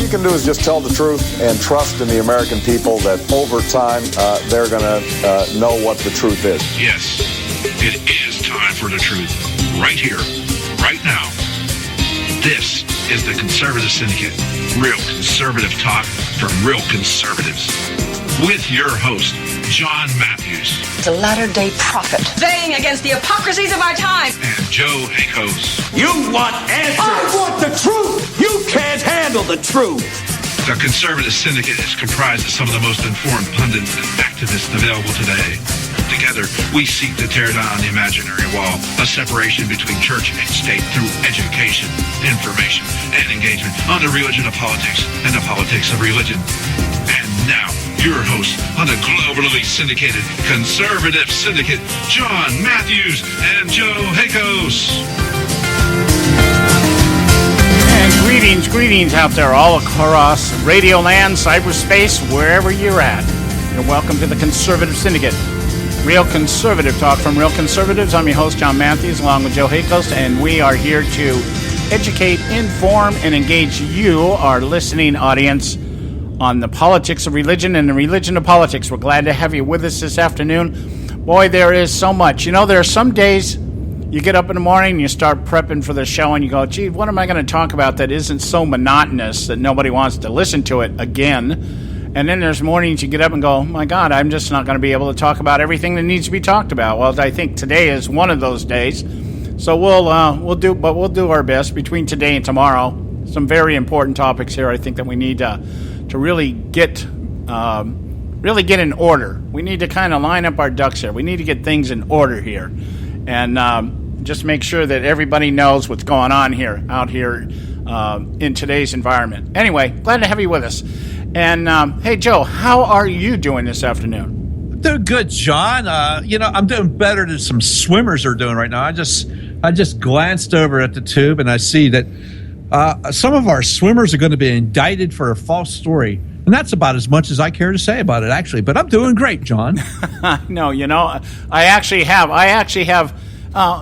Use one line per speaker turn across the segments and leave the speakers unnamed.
you can do is just tell the truth and trust in the American people that over time they're going to know what the truth is.
Yes, it is time for the truth. Right here, right now. This is the Conservative Syndicate. Real conservative talk from real conservatives. With your host, John Matthews.
The latter-day prophet.
Saying against the hypocrisies of our time.
And Joe Hakos.
You want answers.
I want the truth. You can't handle the truth.
The Conservative Syndicate is comprised of some of the most informed pundits and activists available today. Together, we seek to tear down the imaginary wall, a separation between church and state through education, information, and engagement on the religion of politics and the politics of religion. And now, your host on the globally syndicated Conservative Syndicate, John Matthews and Joe Hakos.
And greetings out there all across Radio Land, cyberspace, wherever you're at. And welcome to the Conservative Syndicate. Real conservative talk from real conservatives. I'm your host, John Matthews, along with Joe Hakos, and we are here to educate, inform, and engage you, our listening audience, on the politics of religion and the religion of politics. We're glad to have you with us this afternoon. Boy, there is so much. You know, there are some days you get up in the morning and you start prepping for the show and you go, gee, what am I going to talk about that isn't so monotonous that nobody wants to listen to it again? And then there's mornings you get up and go, oh my God, I'm just not going to be able to talk about everything that needs to be talked about. Well, I think today is one of those days. So we'll do our best between today and tomorrow. Some very important topics here. I think that we need to really get in order. We need to kind of line up our ducks here. We need to get things in order here, and just make sure that everybody knows what's going on out here in today's environment. Anyway, glad to have you with us. And hey, Joe, how are you doing this afternoon?
Doing good, John. I'm doing better than some swimmers are doing right now. I just glanced over at the tube and I see that some of our swimmers are going to be indicted for a false story. And that's about as much as I care to say about it, actually. But I'm doing great, John.
No, I actually have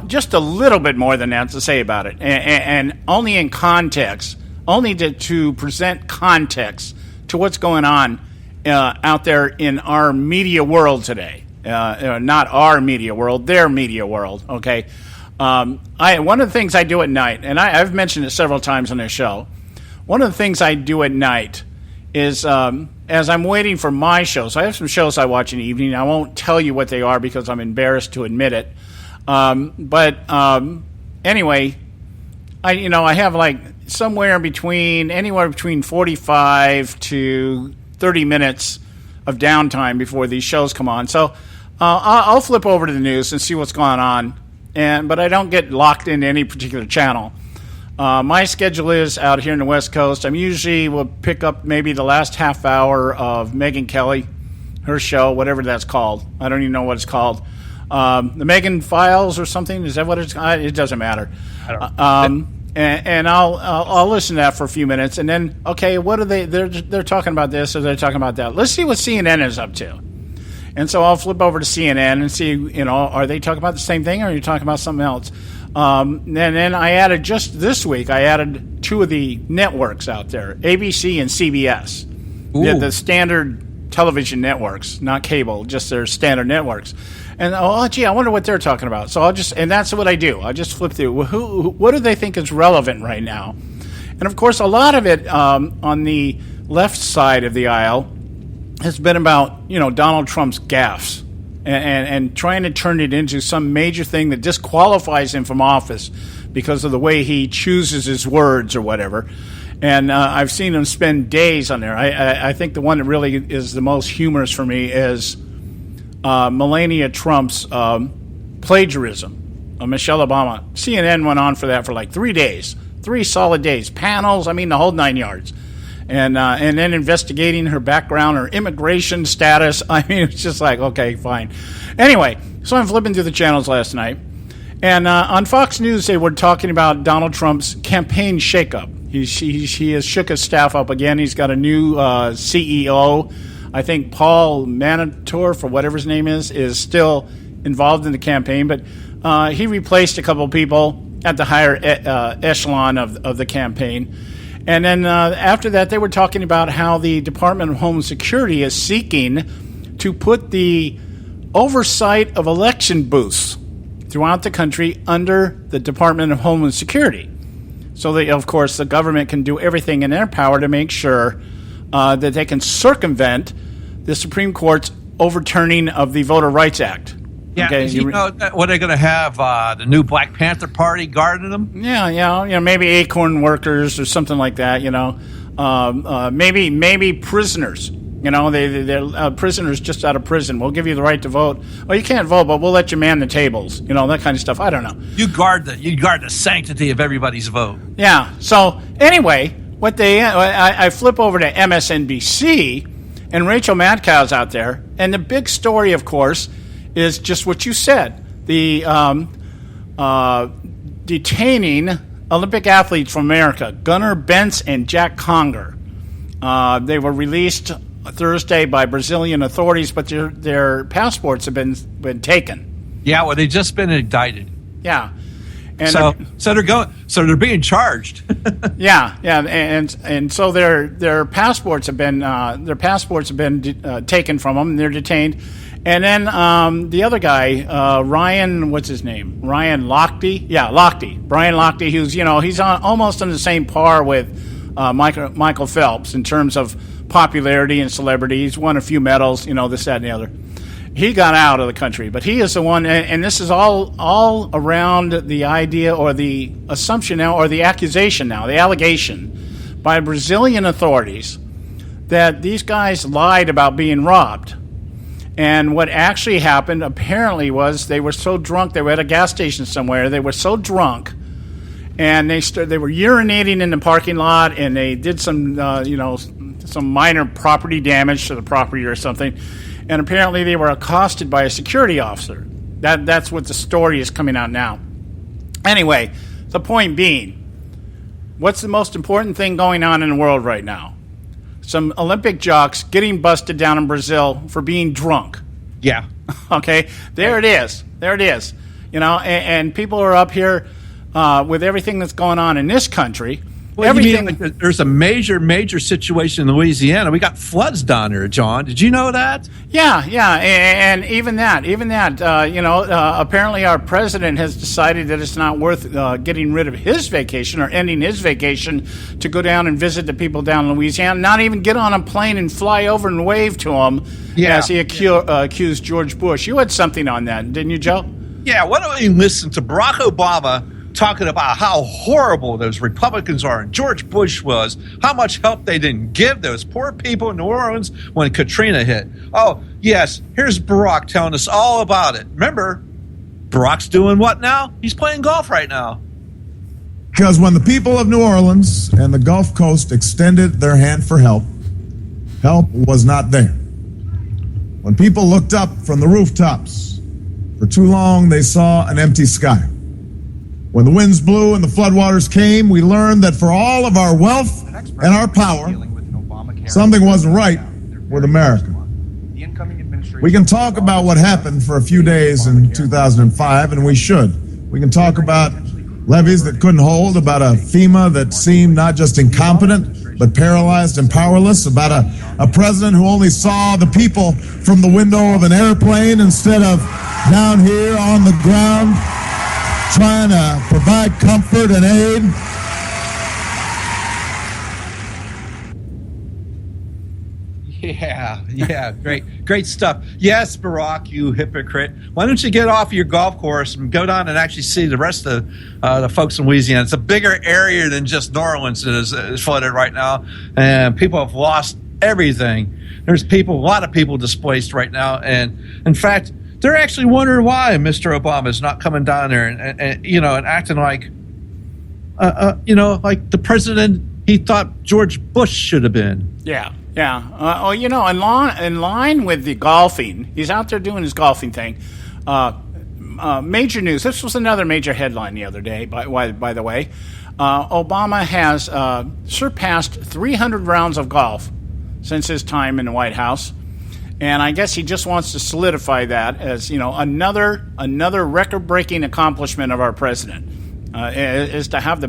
just a little bit more than that to say about it. And only in context, only to present context to what's going on out there in our media world today. Not our media world, their media world, okay? One of the things I do at night, and I've mentioned it several times on this show, one of the things I do at night is as I'm waiting for my show, so I have some shows I watch in the evening. I won't tell you what they are because I'm embarrassed to admit it. Anyway, I have like anywhere between 45 to 30 minutes of downtime before these shows come on. So I'll flip over to the news and see what's going on. But I don't get locked into any particular channel. My schedule is out here in the West Coast. will pick up maybe the last half hour of Megyn Kelly, her show, whatever that's called. I don't even know what it's called. The Megyn Files or something. Is that what it's called? It doesn't matter. I don't know. And I'll listen to that for a few minutes, and then what are they? They're talking about this or they're talking about that. Let's see what CNN is up to. And so I'll flip over to CNN and see, are they talking about the same thing or are you talking about something else? And then I added, just this week, two of the networks out there, ABC and CBS. The standard television networks, not cable, just their standard networks. And, I wonder what they're talking about. So and that's what I do. I just flip through. What do they think is relevant right now? And, of course, a lot of it on the left side of the aisle has been about, Donald Trump's gaffes and trying to turn it into some major thing that disqualifies him from office because of the way he chooses his words or whatever. And I've seen him spend days on there. I think the one that really is the most humorous for me is Melania Trump's plagiarism of Michelle Obama. CNN went on for that for like 3 days, 3 solid days, panels, the whole 9 yards. And then investigating her background, her immigration status. It's just like, okay, fine. Anyway, so I'm flipping through the channels last night. And on Fox News, they were talking about Donald Trump's campaign shakeup. He has shook his staff up again. He's got a new CEO. I think Paul Manafort, or whatever his name is still involved in the campaign. But he replaced a couple of people at the higher echelon of the campaign. And then after that, they were talking about how the Department of Homeland Security is seeking to put the oversight of election booths throughout the country under the Department of Homeland Security. So, of course, the government can do everything in their power to make sure that they can circumvent the Supreme Court's overturning of the Voter Rights Act.
Yeah,
okay,
you know what they're going to have the new Black Panther Party guarding them?
Yeah, maybe Acorn workers or something like that. Maybe prisoners. They're prisoners just out of prison. We'll give you the right to vote. Well, you can't vote, but we'll let you man the tables. That kind of stuff. I don't know.
You guard the sanctity of everybody's vote.
Yeah. So anyway, I flip over to MSNBC, and Rachel Madcow's out there, and the big story, of course, is just what you said: the detaining Olympic athletes from America, Gunnar Bentz and Jack Conger. They were released Thursday by Brazilian authorities, but their passports have been taken.
Yeah, well, they've just been indicted.
Yeah, and
so they're being charged.
yeah, and so their passports have been taken from them. And they're detained. And then the other guy, Ryan, what's his name? Ryan Lochte? Yeah, Lochte. Brian Lochte, who's, he's almost on the same par with Michael Phelps in terms of popularity and celebrity. He's won a few medals, this, that, and the other. He got out of the country, but he is the one, and this is all around the idea or the assumption now, or the accusation now, the allegation by Brazilian authorities that these guys lied about being robbed. And what actually happened, apparently, was they were so drunk. They were at a gas station somewhere. They were so drunk, and they were urinating in the parking lot, and they did some minor property damage to the property or something. And apparently, they were accosted by a security officer. That's what the story is coming out now. Anyway, the point being, what's the most important thing going on in the world right now? Some Olympic jocks getting busted down in Brazil for being drunk.
Yeah.
Okay, there it is. And people are up here with everything that's going on in this country.
Well, everything. There's a major situation in Louisiana. We got floods down there, John. Did you know that?
Yeah, and even that. Apparently our president has decided that it's not worth getting rid of his vacation or ending his vacation to go down and visit the people down in Louisiana. Not even get on a plane and fly over and wave to them as he accused George Bush. You had something on that, didn't you, Joe?
Yeah. Why don't we listen to Barack Obama talking about how horrible those Republicans are and George Bush was, how much help they didn't give those poor people in New Orleans when Katrina hit. Oh, yes, here's Barack telling us all about it. Remember, Barack's doing what now? He's playing golf right now.
Because when the people of New Orleans and the Gulf Coast extended their hand for help, help was not there. When people looked up from the rooftops, for too long they saw an empty sky. When the winds blew and the floodwaters came, we learned that for all of our wealth and our power, something wasn't right with America. We can talk about what happened for a few days in 2005, and we should. We can talk about levees that couldn't hold, about a FEMA that seemed not just incompetent, but paralyzed and powerless, about a president who only saw the people from the window of an airplane instead of down here on the ground, trying to provide comfort and aid.
Yeah, great stuff. Yes, Barack, you hypocrite. Why don't you get off your golf course and go down and actually see the rest of the folks in Louisiana? It's a bigger area than just New Orleans that is flooded right now, and people have lost everything. There's a lot of people displaced right now, and in fact, they're actually wondering why Mr. Obama is not coming down there and acting like, like the president he thought George Bush should have been.
Yeah. In line with the golfing, he's out there doing his golfing thing. Major news. This was another major headline the other day, by the way. Obama has surpassed 300 rounds of golf since his time in the White House. And I guess he just wants to solidify that as, another record-breaking accomplishment of our president. is to have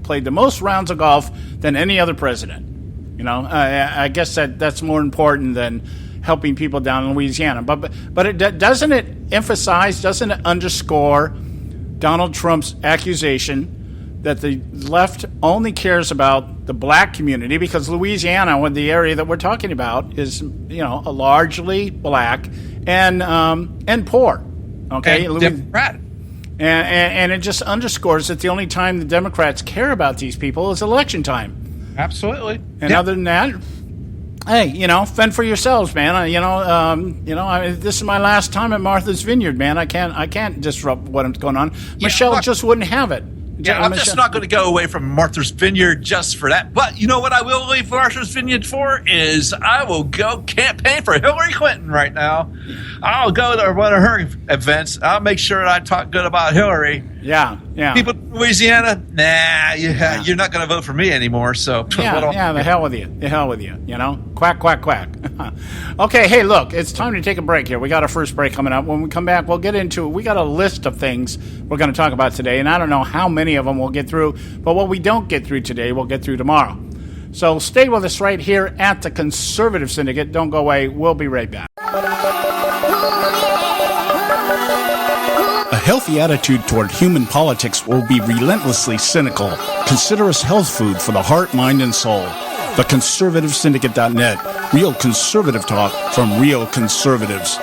played the most rounds of golf than any other president. I guess that's more important than helping people down in Louisiana. But doesn't it underscore Donald Trump's accusation that the left only cares about the black community, because Louisiana, the area that we're talking about, is largely black and poor. Okay,
and Democratic.
And it just underscores that the only time the Democrats care about these people is election time.
Absolutely.
And other than that, hey, fend for yourselves, man. This is my last time at Martha's Vineyard, man. I can't disrupt what's going on. Michelle just wouldn't have it.
Yeah, I'm just not going to go away from Martha's Vineyard just for that. But you know what I will leave Martha's Vineyard for is I will go campaign for Hillary Clinton right now. I'll go to one of her events. I'll make sure that I talk good about Hillary.
Yeah.
People in Louisiana, you're not going to vote for me anymore. So
the hell with you. Quack, quack, quack. Okay, hey, look, it's time to take a break here. We got our first break coming up. When we come back, we'll get into it. We got a list of things we're going to talk about today, and I don't know how many of them we'll get through, but what we don't get through today, we'll get through tomorrow. So stay with us right here at the Conservative Syndicate. Don't go away. We'll be right back. A healthy attitude toward human politics will be relentlessly cynical. Consider us health food for the heart, mind, and soul. TheConservativeSyndicate.net. Real conservative talk from real conservatives.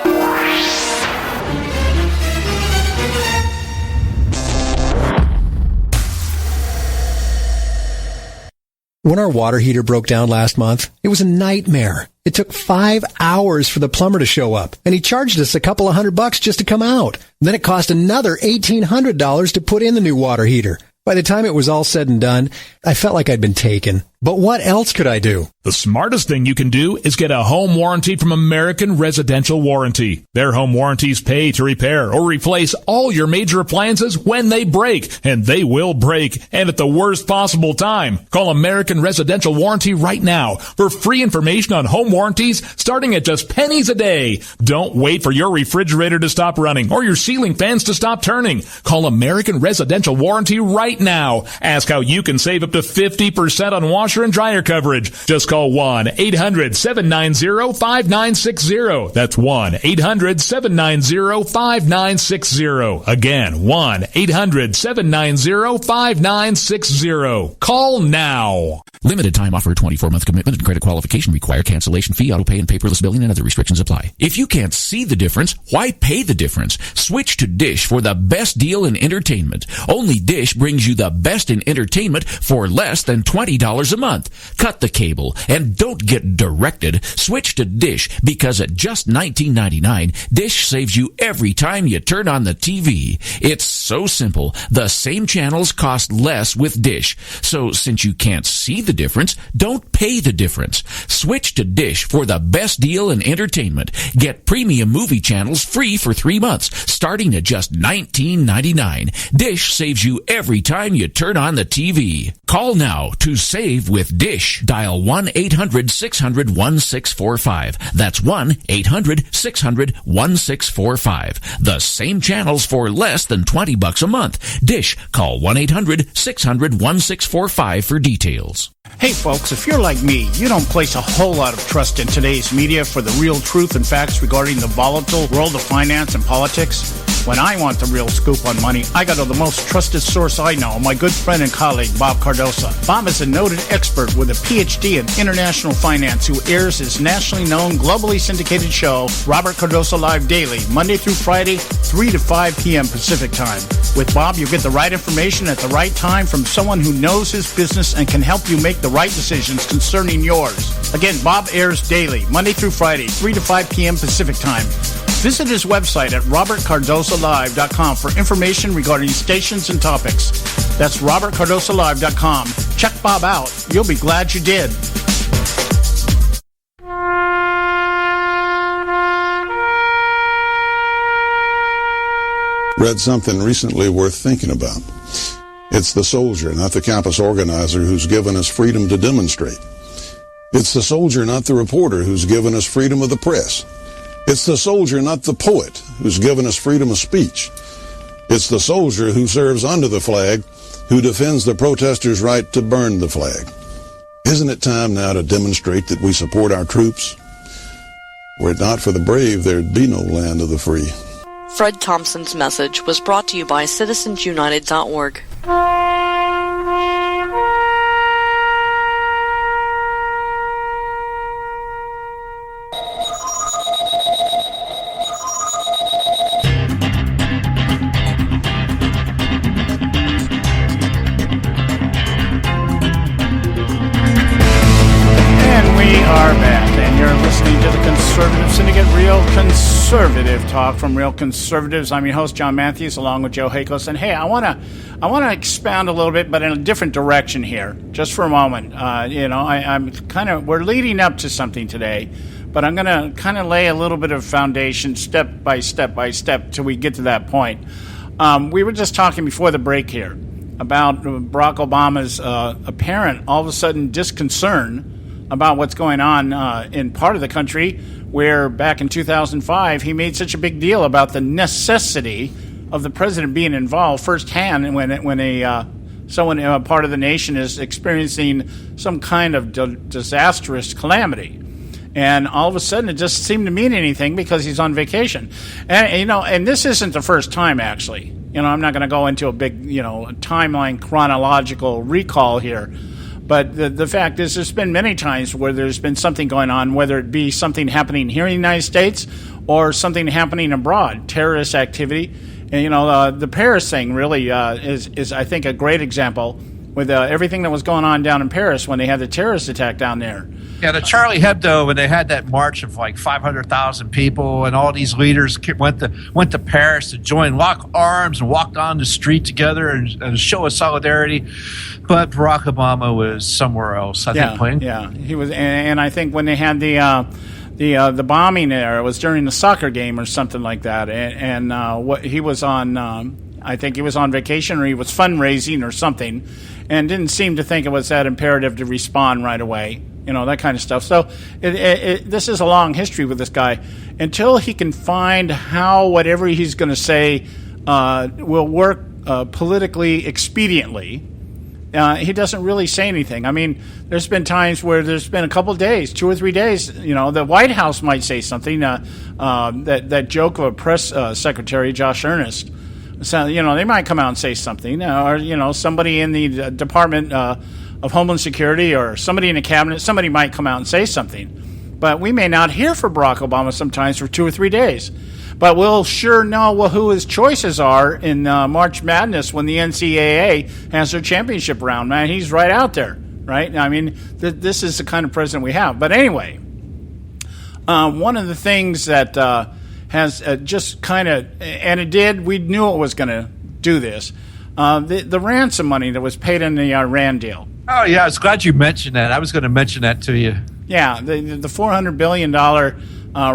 When our water heater broke down last month, it was a nightmare. It took 5 hours for the plumber to show up, and he charged us a couple of $100 just to come out. Then it cost another $1,800 to put in the new water heater. By the time it was all said and done, I felt like I'd been taken. But what else could I do?
The smartest thing you can do is get a home warranty from American Residential Warranty. Their home warranties pay to repair or replace all your major appliances when they break, and they will break, and at the worst possible time. Call American Residential Warranty right now for free information on home warranties starting at just pennies a day. Don't wait for your refrigerator to stop running or your ceiling fans to stop turning. Call American Residential Warranty right now. Ask how you can save up to 50% on washer and dryer coverage. Just call 1-800-790-5960. That's 1-800-790-5960. Again, 1-800-790-5960. Call now.
Limited time offer, 24-month commitment and credit qualification require cancellation fee, auto pay, and paperless billing and other restrictions apply. If you can't see the difference, why pay the difference? Switch to Dish for the best deal in entertainment. Only Dish brings you the best in entertainment for less than $20 a month. Cut the cable and don't get directed. Switch to Dish because at just $19.99, Dish saves you every time you turn on the TV. It's so simple. The same channels cost less with Dish. So since you can't see the difference, don't pay the difference. Switch to Dish for the best deal in entertainment. Get premium movie channels free for 3 months, starting at just $19.99. Dish saves you every time you turn on the TV. Call now to save with Dish. Dial 1-800-600-1645. That's 1-800-600-1645. The same channels for less than $20 a month. Dish. Call 1-800-600-1645 for details.
Hey folks, if you're like me, you don't place a whole lot of trust in today's media for the real truth and facts regarding the volatile world of finance and politics. When I want the real scoop on money, I go to the most trusted source I know, my good friend and colleague, Bob Cardoso. Bob is a noted expert with a PhD in international finance who airs his nationally known, globally syndicated show, Robert Cardoso Live Daily, Monday through Friday, 3 to 5 p.m. Pacific Time. With Bob, you get the right information at the right time from someone who knows his business and can help you make the right decisions concerning yours. Again, Bob airs daily, Monday through Friday, 3 to 5 p.m. Pacific Time. Visit his website at robertcardosolive.com for information regarding stations and topics. That's robertcardosolive.com. Check Bob out. You'll be glad you did.
Read something recently worth thinking about. It's the soldier, not the campus organizer, who's given us freedom to demonstrate. It's the soldier, not the reporter, who's given us freedom of the press. It's the soldier, not the poet, who's given us freedom of speech. It's the soldier who serves under the flag who defends the protesters' right to burn the flag. Isn't it time now to demonstrate that we support our troops? Were it not for the brave, there'd be no land of the free.
Fred Thompson's message was brought to you by citizensunited.org.
Conservative Syndicate, Real Conservative Talk from Real Conservatives. I'm your host, John Matthews, along with Joe Hakos. And hey, I want to expound a little bit, but in a different direction here, just for a moment. We're leading up to something today, but I'm going to kind of lay a little bit of foundation, step by step, till we get to that point. We were just talking before the break here about Barack Obama's apparent, all of a sudden, disconcern about what's going on in part of the country where back in 2005 he made such a big deal about the necessity of the president being involved firsthand when someone in a part of the nation is experiencing some kind of disastrous calamity. And all of a sudden it doesn't seem to mean anything because he's on vacation. And this isn't the first time, actually. I'm not going to go into a big timeline chronological recall here. But the fact is, there's been many times where there's been something going on, whether it be something happening here in the United States or something happening abroad, terrorist activity. And, the Paris thing really is, I think, a great example with everything that was going on down in Paris when they had the terrorist attack down there.
Yeah, the Charlie Hebdo, when they had that march of like 500,000 people and all these leaders went to Paris to lock arms and walk down the street together and show a solidarity. But Barack Obama was somewhere else, I think, playing. Yeah,
he was. And I think when they had the bombing there, it was during the soccer game or something like that. And what he was on, I think he was on vacation or he was fundraising or something, and didn't seem to think it was that imperative to respond right away. That kind of stuff. So this is a long history with this guy. Until he can find how whatever he's going to say will work politically expediently, he doesn't really say anything. I mean, there's been times where there's been a couple of days, 2 or 3 days, the White House might say something, that joke of a press secretary, Josh Earnest. So, they might come out and say something, or, somebody in the Department of Homeland Security or somebody in the cabinet, somebody might come out and say something. But we may not hear from Barack Obama sometimes for 2 or 3 days. But we'll sure know who his choices are in March Madness when the NCAA has their championship round. Man, he's right out there, right? I mean, this is the kind of president we have. But anyway, one of the things that has just kind of, and it did, we knew it was going to do this, the ransom money that was paid in the Iran deal.
Oh, yeah, I was glad you mentioned that. I was going to mention that to you.
Yeah, the $400 billion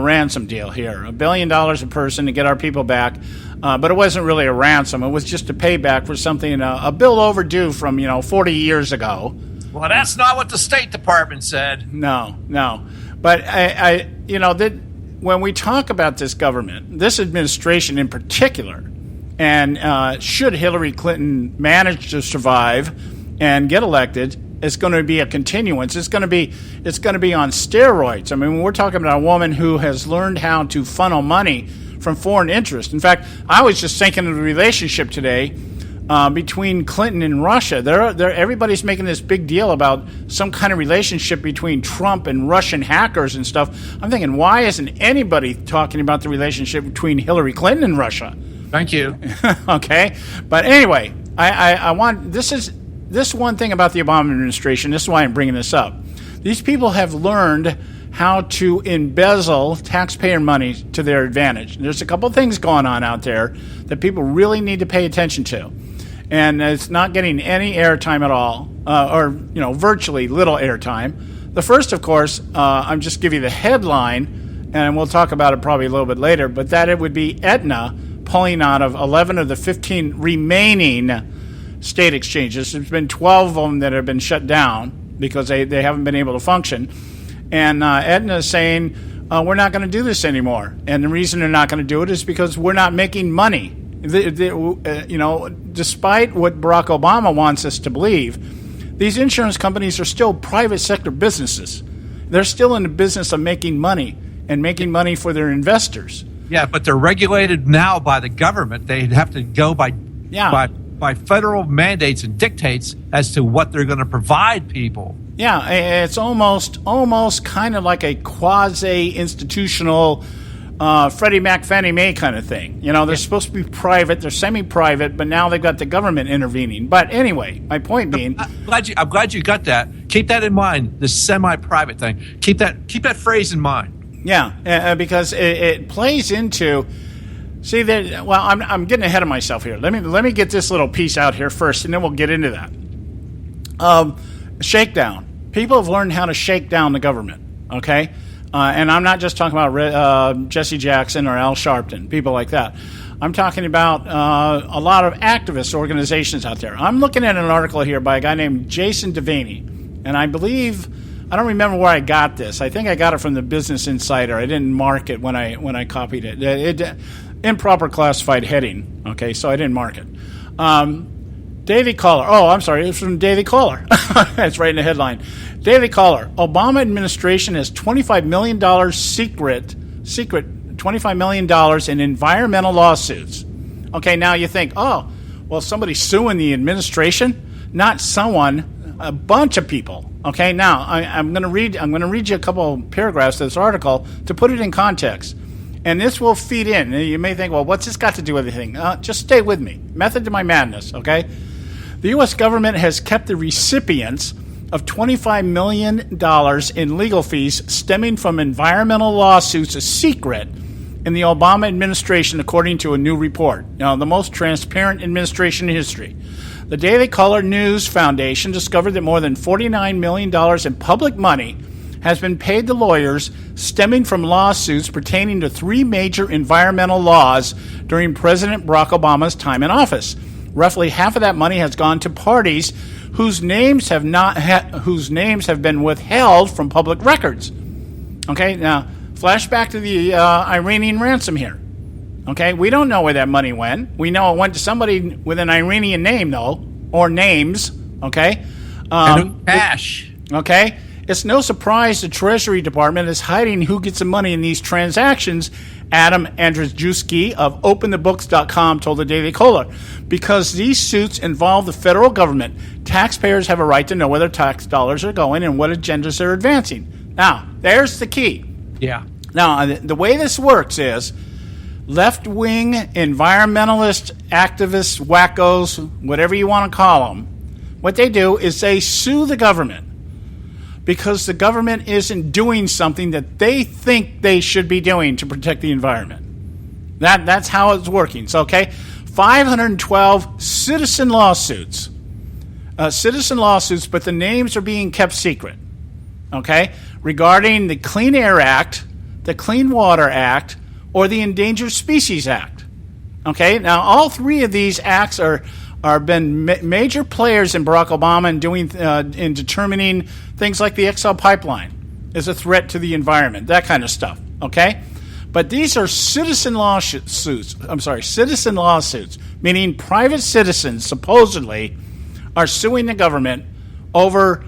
ransom deal here. $1 billion a person to get our people back. But it wasn't really a ransom. It was just a payback for something, a bill overdue from, 40 years ago.
Well, that's not what the State Department said.
No. But, when we talk about this government, this administration in particular, and should Hillary Clinton manage to survive and get elected, it's going to be a continuance. It's going to be on steroids. I mean, we're talking about a woman who has learned how to funnel money from foreign interest. In fact, I was just thinking of the relationship today between Clinton and Russia. Everybody's making this big deal about some kind of relationship between Trump and Russian hackers and stuff. I'm thinking, why isn't anybody talking about the relationship between Hillary Clinton and Russia?
Thank you.
Okay, but anyway, I want this one thing about the Obama administration. This is why I'm bringing this up. These people have learned how to embezzle taxpayer money to their advantage. There's a couple of things going on out there that people really need to pay attention to, and it's not getting any airtime at all, or virtually little airtime. The first, of course, I'm just give you the headline, and we'll talk about it probably a little bit later. But that it would be Aetna pulling out of 11 of the 15 remaining state exchanges. There's been 12 of them that have been shut down because they haven't been able to function. And Aetna is saying, we're not going to do this anymore. And the reason they're not going to do it is because we're not making money. Despite what Barack Obama wants us to believe, these insurance companies are still private sector businesses. They're still in the business of making money and making money for their investors.
Yeah, but they're regulated now by the government. They have to go by federal mandates and dictates as to what they're going to provide people.
Yeah, it's almost kind of like a quasi-institutional Freddie Mac, Fannie Mae kind of thing. They're supposed to be private, they're semi-private, but now they've got the government intervening. But anyway, my point being,
I'm glad you got that. Keep that in mind. The semi-private thing. Keep that phrase in mind.
Yeah, because it plays into. See that? Well, I'm getting ahead of myself here. Let me get this little piece out here first, and then we'll get into that. Shakedown. People have learned how to shake down the government. Okay, and I'm not just talking about Jesse Jackson or Al Sharpton, people like that. I'm talking about a lot of activist organizations out there. I'm looking at an article here by a guy named Jason Devaney, and I don't remember where I got this. I think I got it from the Business Insider. I didn't mark it when I copied it. Improper classified heading. Okay, so I didn't mark it. Daily Caller. Oh, I'm sorry. It's from Daily Caller. It's right in the headline. Daily Caller. Obama administration has $25 million secret $25 million in environmental lawsuits. Okay, now you think, oh, well, somebody's suing the administration? Not someone, a bunch of people. Okay, now I'm going to read you a couple of paragraphs of this article to put it in context, and this will feed in. You may think, well, what's this got to do with anything? Just stay with me. Method to my madness. Okay, the U.S. government has kept the recipients of $25 million in legal fees stemming from environmental lawsuits a secret in the Obama administration, according to a new report. Now, the most transparent administration in history. The Daily Caller News Foundation discovered that more than $49 million in public money has been paid to lawyers stemming from lawsuits pertaining to three major environmental laws during President Barack Obama's time in office. Roughly half of that money has gone to parties whose names have been withheld from public records. Okay, now flashback to the Iranian ransom here. Okay, we don't know where that money went. We know it went to somebody with an Iranian name, though, or names. Okay,
cash.
Okay, it's no surprise the Treasury Department is hiding who gets the money in these transactions. Adam Andrzejewski of OpenTheBooks.com told the Daily Caller, because these suits involve the federal government, taxpayers have a right to know where their tax dollars are going and what agendas they're advancing. Now, there's the key.
Yeah.
Now, the way this works is left-wing environmentalist activists, wackos, whatever you want to call them, what they do is they sue the government because the government isn't doing something that they think they should be doing to protect the environment. That's how it's working. So, okay, 512 citizen lawsuits, but the names are being kept secret, okay, regarding the Clean Air Act, the Clean Water Act, or the Endangered Species Act. Okay, now all three of these acts are been major players in Barack Obama in determining things like the XL pipeline is a threat to the environment, that kind of stuff. Okay, but these are citizen lawsuits, meaning private citizens supposedly are suing the government over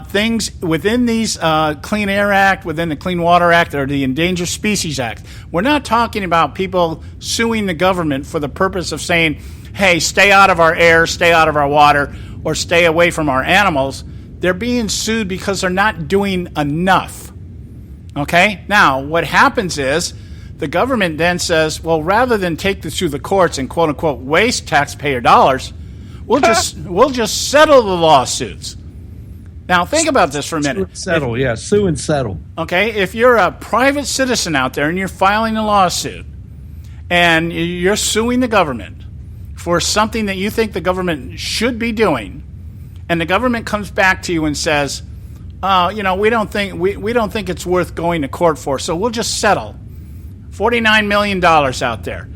things within these Clean Air Act, within the Clean Water Act, or the Endangered Species Act. We're not talking about people suing the government for the purpose of saying, hey, stay out of our air, stay out of our water, or stay away from our animals. They're being sued because they're not doing enough. Okay? Now, what happens is the government then says, well, rather than take this through the courts and quote-unquote waste taxpayer dollars, we'll just settle the lawsuits. Now, think about this for a minute.
Sue and settle.
Okay, if you're a private citizen out there and you're filing a lawsuit and you're suing the government for something that you think the government should be doing, and the government comes back to you and says, we don't think it's worth going to court for, so we'll just settle. $49 million out there.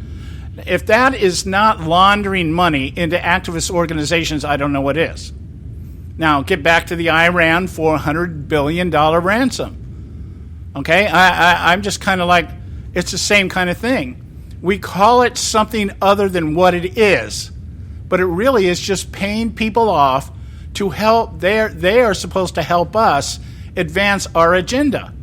If that is not laundering money into activist organizations, I don't know what is. Now, get back to the Iran $400 billion ransom. Okay? I'm just kind of like, it's the same kind of thing. we call it something other than what it is. But it really is just paying people off to help. They are supposed to help us advance our agenda.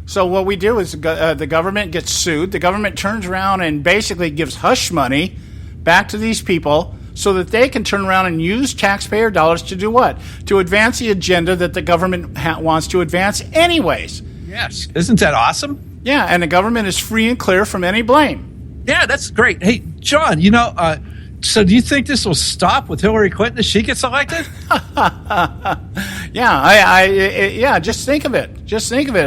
So what we do is the government gets sued. The government turns around and basically gives hush money back to these people so that they can turn around and use taxpayer dollars to do what? To advance the agenda that the government wants to advance anyways.
Yes. Isn't that awesome?
Yeah, and the government is free and clear from any blame.
Yeah, that's great. Hey, John, so do you think this will stop with Hillary Clinton if she gets elected?
Yeah, just think of it. Just think of it.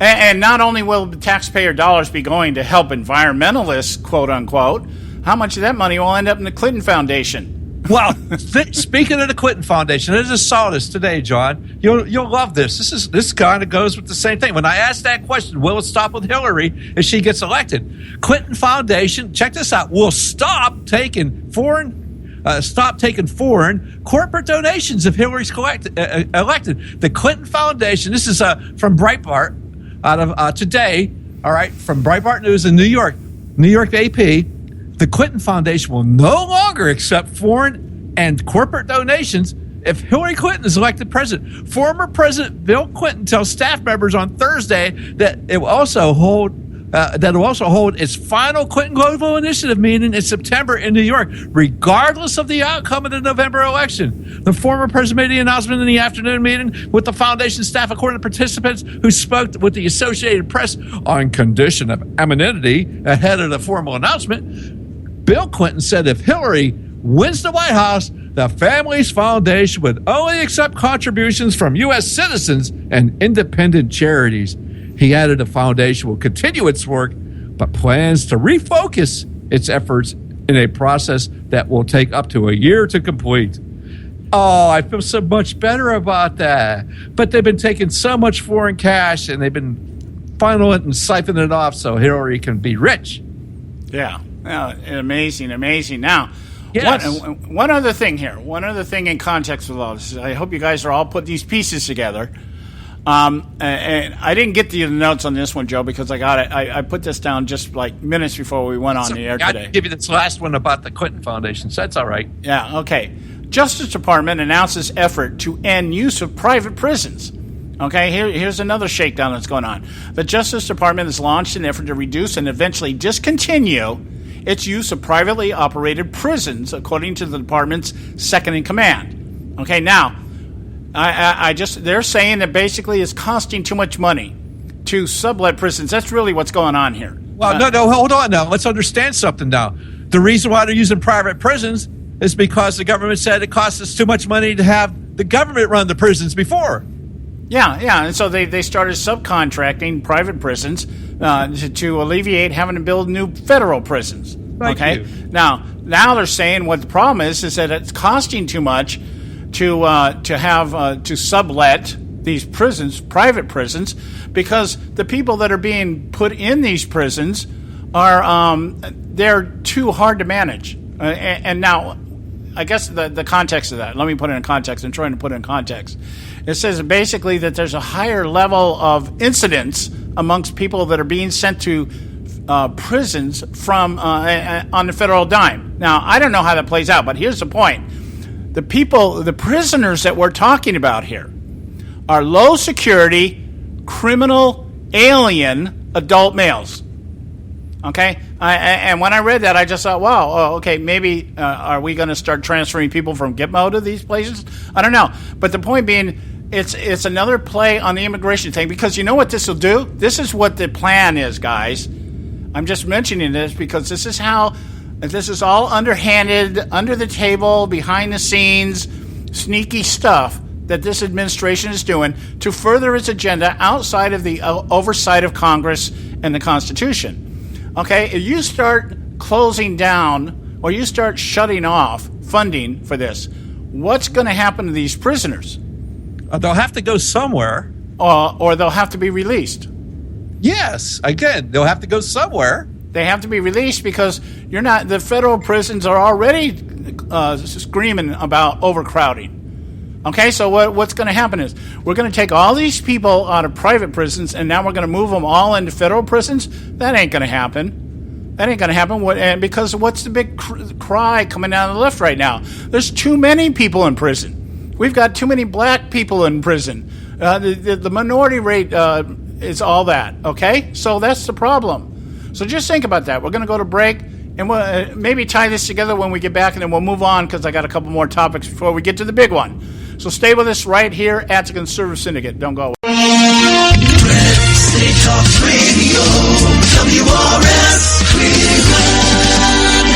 And not only will the taxpayer dollars be going to help environmentalists, quote unquote, how much of that money will end up in the Clinton Foundation?
Well, speaking of the Clinton Foundation, I just saw this today, John. You'll love this. This kind of goes with the same thing. When I asked that question, will it stop with Hillary if she gets elected? Clinton Foundation, check this out, will stop taking foreign corporate donations if Hillary's elected. The Clinton Foundation, this is from Breitbart, out of today, all right, from Breitbart News in New York AP. The Clinton Foundation will no longer accept foreign and corporate donations if Hillary Clinton is elected president. Former President Bill Clinton tells staff members on Thursday that it will also hold its final Clinton Global Initiative meeting in September in New York, regardless of the outcome of the November election. The former president made the announcement in the afternoon meeting with the foundation staff, according to participants who spoke with the Associated Press on condition of anonymity ahead of the formal announcement. Bill Clinton said if Hillary wins the White House, the family's foundation would only accept contributions from U.S. citizens and independent charities. He added the foundation will continue its work, but plans to refocus its efforts in a process that will take up to a year to complete. Oh, I feel so much better about that. But they've been taking so much foreign cash and they've been funneling it and siphoning it off so Hillary can be rich.
Yeah. Amazing. Now,
yes.
One other thing here. One other thing in context with all this. I hope you guys are all put these pieces together. And I didn't get the notes on this one, Joe, because I got it. I put this down just like minutes before we went on the air today.
I'll give you this last one about the Clinton Foundation, so that's all right.
Yeah, okay. Justice Department announces effort to end use of private prisons. Okay, here's another shakedown that's going on. The Justice Department has launched an effort to reduce and eventually discontinue its use of privately operated prisons, according to the department's second-in-command. Okay, now, they're saying that basically it's costing too much money to sublet prisons. That's really what's going on here.
Well, no, hold on now. Let's understand something now. The reason why they're using private prisons is because the government said it costs us too much money to have the government run the prisons before.
Yeah, and so they started subcontracting private prisons to alleviate having to build new federal prisons.
Thank you.
Now they're saying what the problem is that it's costing too much to sublet these prisons, private prisons, because the people that are being put in these prisons are they're too hard to manage. And now, I guess the context of that. Let me put it in context. I'm trying to put it in context. It says basically that there's a higher level of incidence amongst people that are being sent to prisons from on the federal dime. Now, I don't know how that plays out, but here's the point. The prisoners that we're talking about here are low security, criminal, alien adult males. Okay? And when I read that, I just thought, wow, okay, maybe are we going to start transferring people from Gitmo to these places? I don't know. But the point being, it's another play on the immigration thing, because you know what this will do? This is what the plan is, guys. I'm just mentioning this because this is all underhanded, under the table, behind the scenes, sneaky stuff that this administration is doing to further its agenda outside of the oversight of Congress and the Constitution. Okay, if you start closing down or you start shutting off funding for this, what's going to happen to these prisoners?
They'll have to go somewhere.
Or they'll have to be released.
Yes, again, they'll have to go somewhere.
They have to be released because the federal prisons are already screaming about overcrowding. Okay, so what's going to happen is we're going to take all these people out of private prisons, and now we're going to move them all into federal prisons. That ain't going to happen. That ain't going to happen. And because what's the big cry coming down the left right now? There's too many people in prison. We've got too many black people in prison. The minority rate is all that. Okay, so that's the problem. So just think about that. We're going to go to break, and we'll maybe tie this together when we get back, and then we'll move on because I got a couple more topics before we get to the big one. So stay with us right here at the Conservative Syndicate. Don't go away.
State Talk Radio, WRS Cleveland.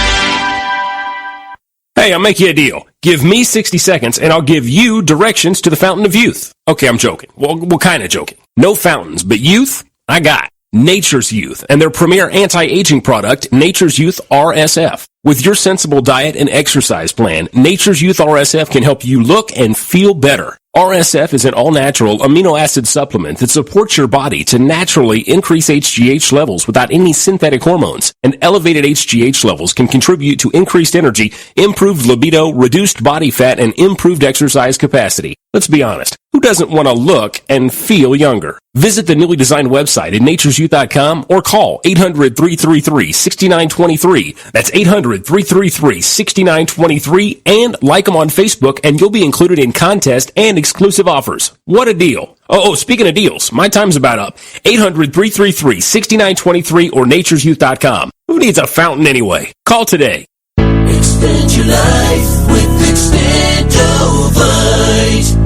Hey, I'll make you a deal. Give me 60 seconds and I'll give you directions to the Fountain of Youth. Okay, I'm joking. Well, kind of joking. No fountains, but youth, I got. Nature's Youth and their premier anti-aging product, Nature's Youth RSF. With your sensible diet and exercise plan, Nature's Youth RSF can help you look and feel better. RSF is an all-natural amino acid supplement that supports your body to naturally increase HGH levels without any synthetic hormones. And elevated HGH levels can contribute to increased energy, improved libido, reduced body fat, and improved exercise capacity. Let's be honest. Who doesn't want to look and feel younger? Visit the newly designed website at naturesyouth.com or call 800-333-6923. That's 800-333-6923 and like them on Facebook and you'll be included in contests and exclusive offers. What a deal. Oh, speaking of deals, my time's about up. 800-333-6923 or naturesyouth.com. Who needs a fountain anyway? Call today.
Extend your life with Extendovite.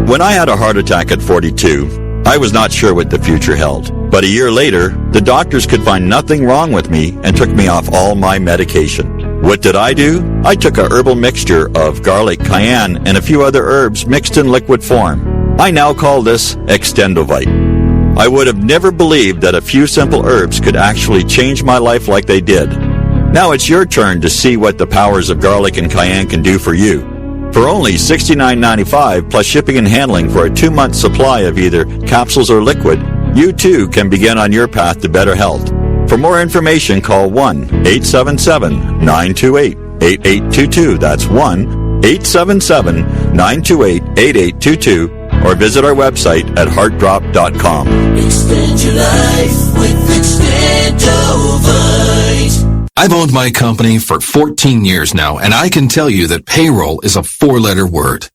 When I had a heart attack at 42, I was not sure what the future held. But a year later, the doctors could find nothing wrong with me and took me off all my medication. What did I do? I took a herbal mixture of garlic, cayenne, and a few other herbs mixed in liquid form. I now call this Extendovite. I would have never believed that a few simple herbs could actually change my life like they did. Now it's your turn to see what the powers of garlic and cayenne can do for you. For only $69.95 plus shipping and handling for a 2-month supply of either capsules or liquid, you too can begin on your path to better health. For more information, call 1-877-928-8822. That's 1-877-928-8822. Or visit our website at heartdrop.com.
Extend your life with Extendovite.
I've owned my company for 14 years now, and I can tell you that payroll is a 4-letter word.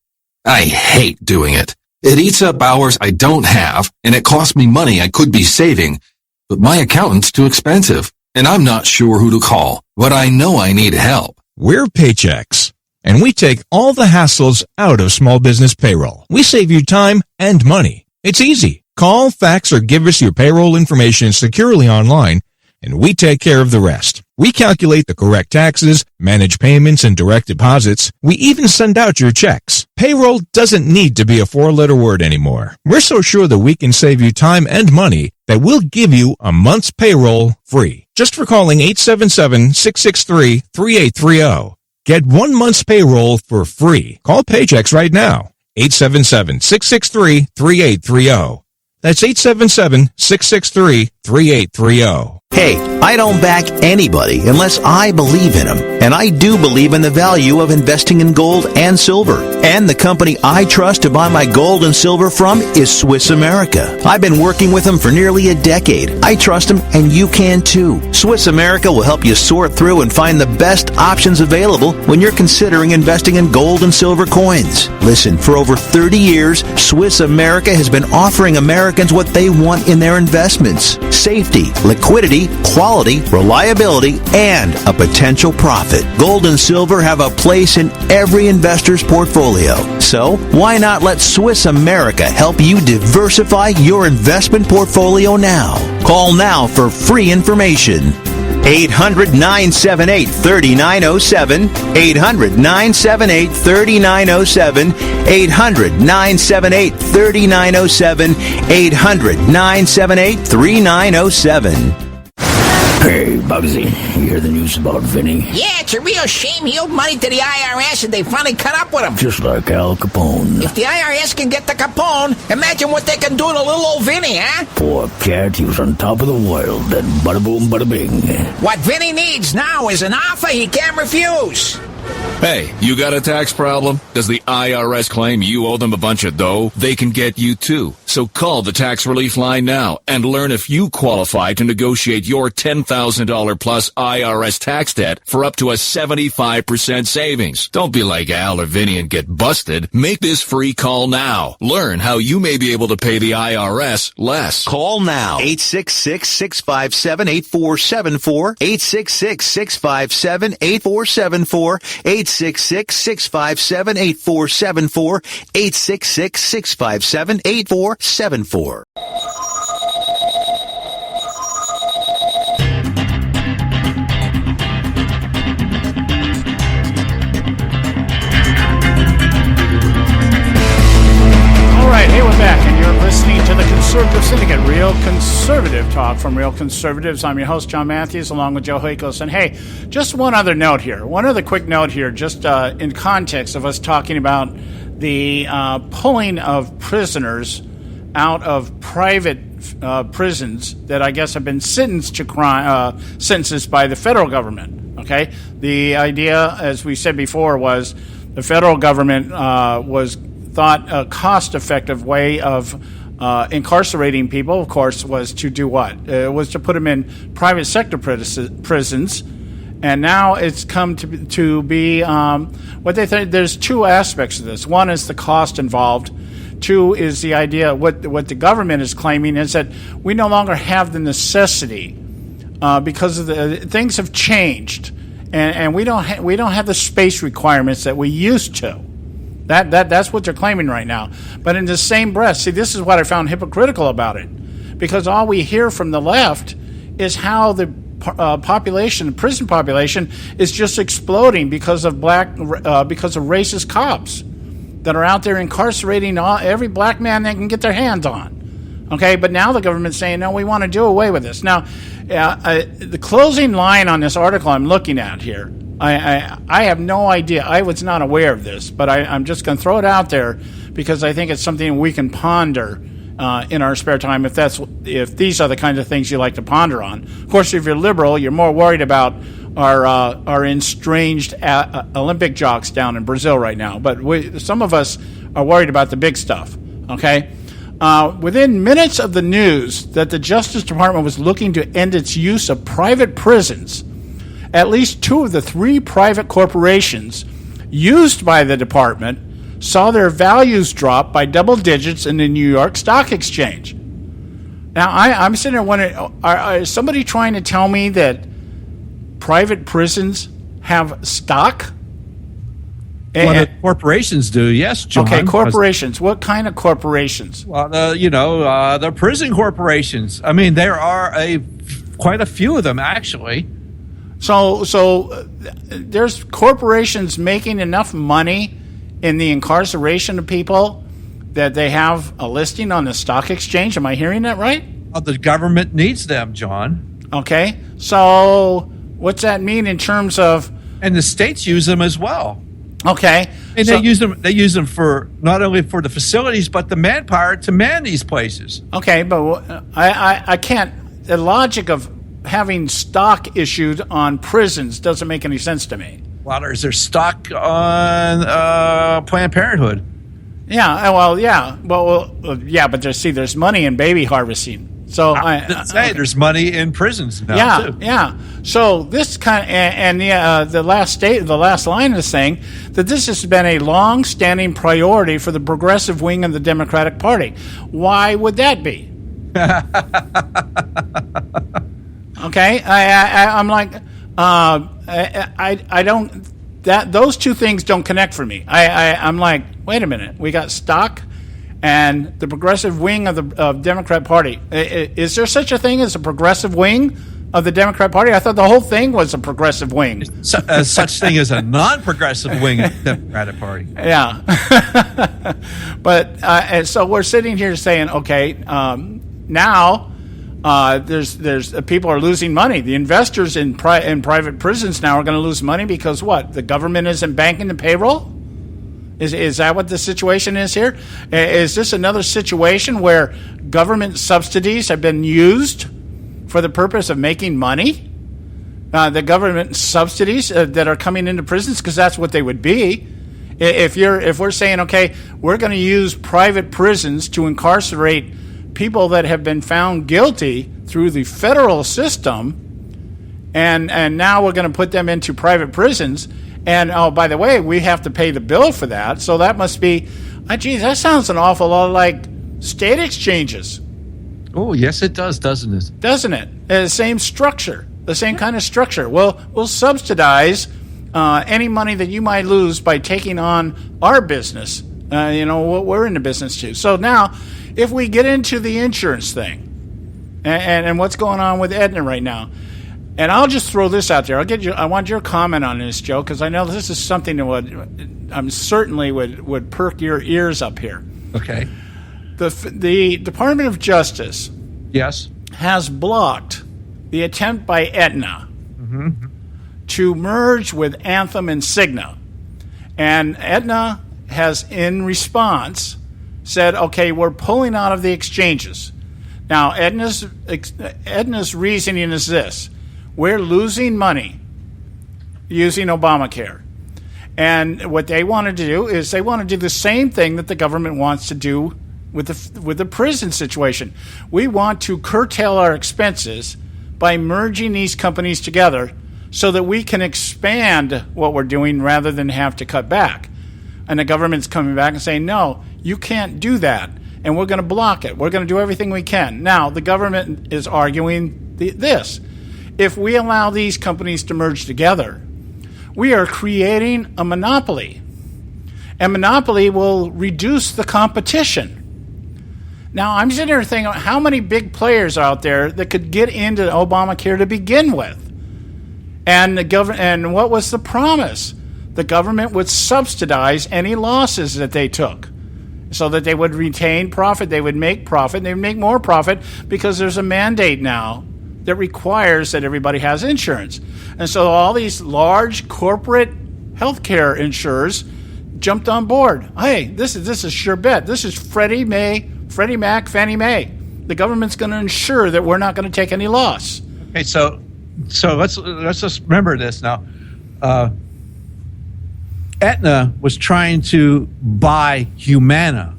I hate doing it. It eats up hours I don't have, and it costs me money I could be saving. But my accountant's too expensive, and I'm not sure who to call, but I know I need help.
We're Paychex, and we take all the hassles out of small business payroll. We save you time and money. It's easy. Call, fax, or give us your payroll information securely online, and we take care of the rest. We calculate the correct taxes, manage payments and direct deposits. We even send out your checks. Payroll doesn't need to be a 4-letter word anymore. We're so sure that we can save you time and money that we'll give you a month's payroll free. Just for calling 877-663-3830. Get 1 month's payroll for free. Call Paychex right now. 877-663-3830. That's 877-663-3830.
Hey, I don't back anybody unless I believe in them. And I do believe in the value of investing in gold and silver. And the company I trust to buy my gold and silver from is Swiss America. I've been working with them for nearly a decade. I trust them, and you can too. Swiss America will help you sort through and find the best options available when you're considering investing in gold and silver coins. Listen, for over 30 years, Swiss America has been offering Americans what they want in their investments: safety, liquidity, quality, reliability, and a potential profit. Gold and silver have a place in every investor's portfolio. So, why not let Swiss America help you diversify your investment portfolio now? Call now for free information. 800-978-3907, 800-978-3907, 800-978-3907, 800-978-3907.
Hey, Bugsy, you hear the news about Vinny?
Yeah, it's a real shame he owed money to the IRS and they finally caught up with him.
Just like Al Capone.
If the IRS can get to Capone, imagine what they can do to little old Vinny, huh?
Poor cat, he was on top of the world, then bada boom, bada bing.
What Vinny needs now is an offer he can't refuse.
Hey, you got a tax problem? Does the IRS claim you owe them a bunch of dough? They can get you too. So call the tax relief line now and learn if you qualify to negotiate your $10,000 plus IRS tax debt for up to a 75% savings. Don't be like Al or Vinny and get busted. Make this free call now. Learn how you may be able to pay the IRS less.
Call now. 866-657-8474. 866-657-8474. 866-657-8474. 866-657-8474.
All right, hey, we're back, and you're listening to the Conservative Syndicate, real conservative talk from real conservatives. I'm your host, John Matthews, along with Joe Hoikos. And hey, just one other note here, quick note here, just in context of us talking about the pulling of prisoners out of private prisons that I guess have been sentenced to sentences by the federal government. Okay, the idea, as we said before, was the federal government was thought a cost-effective way of incarcerating people, of course, was to do what? It was to put them in private sector prisons, and now it's come to be what they think. There's two aspects of this. One is the cost involved. Two is the idea. What the government is claiming is that we no longer have the necessity because of the things have changed, and we don't have the space requirements that we used to. That's what they're claiming right now. But in the same breath, see, this is what I found hypocritical about it, because all we hear from the left is how the population, the prison population, is just exploding because of racist cops that are out there incarcerating every black man they can get their hands on. Okay, but now the government's saying, no, we want to do away with this. Now, the closing line on this article I'm looking at here, I have no idea. I was not aware of this, but I'm just going to throw it out there because I think it's something we can ponder in our spare time if these are the kinds of things you like to ponder on. Of course, if you're liberal, you're more worried about our estranged Olympic jocks down in Brazil right now. But some of us are worried about the big stuff, okay? Within minutes of the news that the Justice Department was looking to end its use of private prisons, at least two of the three private corporations used by the department saw their values drop by double digits in the New York Stock Exchange. Now, I'm sitting there wondering, is somebody trying to tell me that private prisons have stock?
Well, the corporations do, yes, John.
Okay, corporations. What kind of corporations?
Well, the prison corporations. I mean, there are quite a few of them, actually.
So there's corporations making enough money in the incarceration of people that they have a listing on the stock exchange. Am I hearing that right?
Well, the government needs them, John.
Okay. So what's that mean in terms of...
And the states use them as well.
Okay.
And they use them for not only for the facilities, but the manpower to man these places.
Okay, but I can't... The logic of having stock issued on prisons doesn't make any sense to me.
Well, is there stock on Planned Parenthood?
Yeah, well, yeah. Well, yeah, but there's money in baby harvesting. So
there's money in prisons now, too.
Yeah. So this the last line is saying that this has been a long-standing priority for the progressive wing of the Democratic Party. Why would that be? Okay, I'm like, I don't. Those two things don't connect for me. I'm like, wait a minute. We got stock and the progressive wing of the Democrat Party. Is there such a thing as a progressive wing of the Democrat Party? I thought the whole thing was a progressive wing.
Such thing as a non-progressive wing of the Democratic Party.
Yeah. But so we're sitting here saying, okay, now there's people are losing money. The investors in private prisons now are going to lose money because what? The government isn't banking the payroll? Is that what the situation is here? Is this another situation where government subsidies have been used for the purpose of making money? the government subsidies that are coming into prisons, because that's what they would be. If we're saying, okay, we're going to use private prisons to incarcerate people that have been found guilty through the federal system, and now we're going to put them into private prisons, and oh, by the way, we have to pay the bill for that. So that must be, geez, that sounds an awful lot like state exchanges.
Oh, yes, it does, doesn't it?
Doesn't it? The same structure, the same kind of structure. We'll subsidize any money that you might lose by taking on our business. What we're in the business to. So now, if we get into the insurance thing, and what's going on with Aetna right now, and I'll just throw this out there. I want your comment on this, Joe, because I know this is something that certainly would perk your ears up here.
Okay.
The Department of Justice,
yes,
has blocked the attempt by Aetna to merge with Anthem and Cigna, and Aetna has, in response, said, "Okay, we're pulling out of the exchanges." Now, Aetna's reasoning is this: we're losing money using Obamacare. And what they wanted to do is they want to do the same thing that the government wants to do with the prison situation. We want to curtail our expenses by merging these companies together so that we can expand what we're doing rather than have to cut back. And the government's coming back and saying, no, you can't do that, and we're going to block it. We're going to do everything we can. Now, the government is arguing this. If we allow these companies to merge together, we are creating a monopoly. And monopoly will reduce the competition. Now, I'm sitting here thinking, how many big players out there that could get into Obamacare to begin with? And what was the promise? The government would subsidize any losses that they took so that they would retain profit, they would make profit, and they would make more profit because there's a mandate now that requires that everybody has insurance. And so all these large corporate healthcare insurers jumped on board. Hey, this is sure bet. This is Freddie Mac, Fannie Mae. The government's going to ensure that we're not going to take any loss.
Okay, so let's just remember this now. Aetna was trying to buy Humana,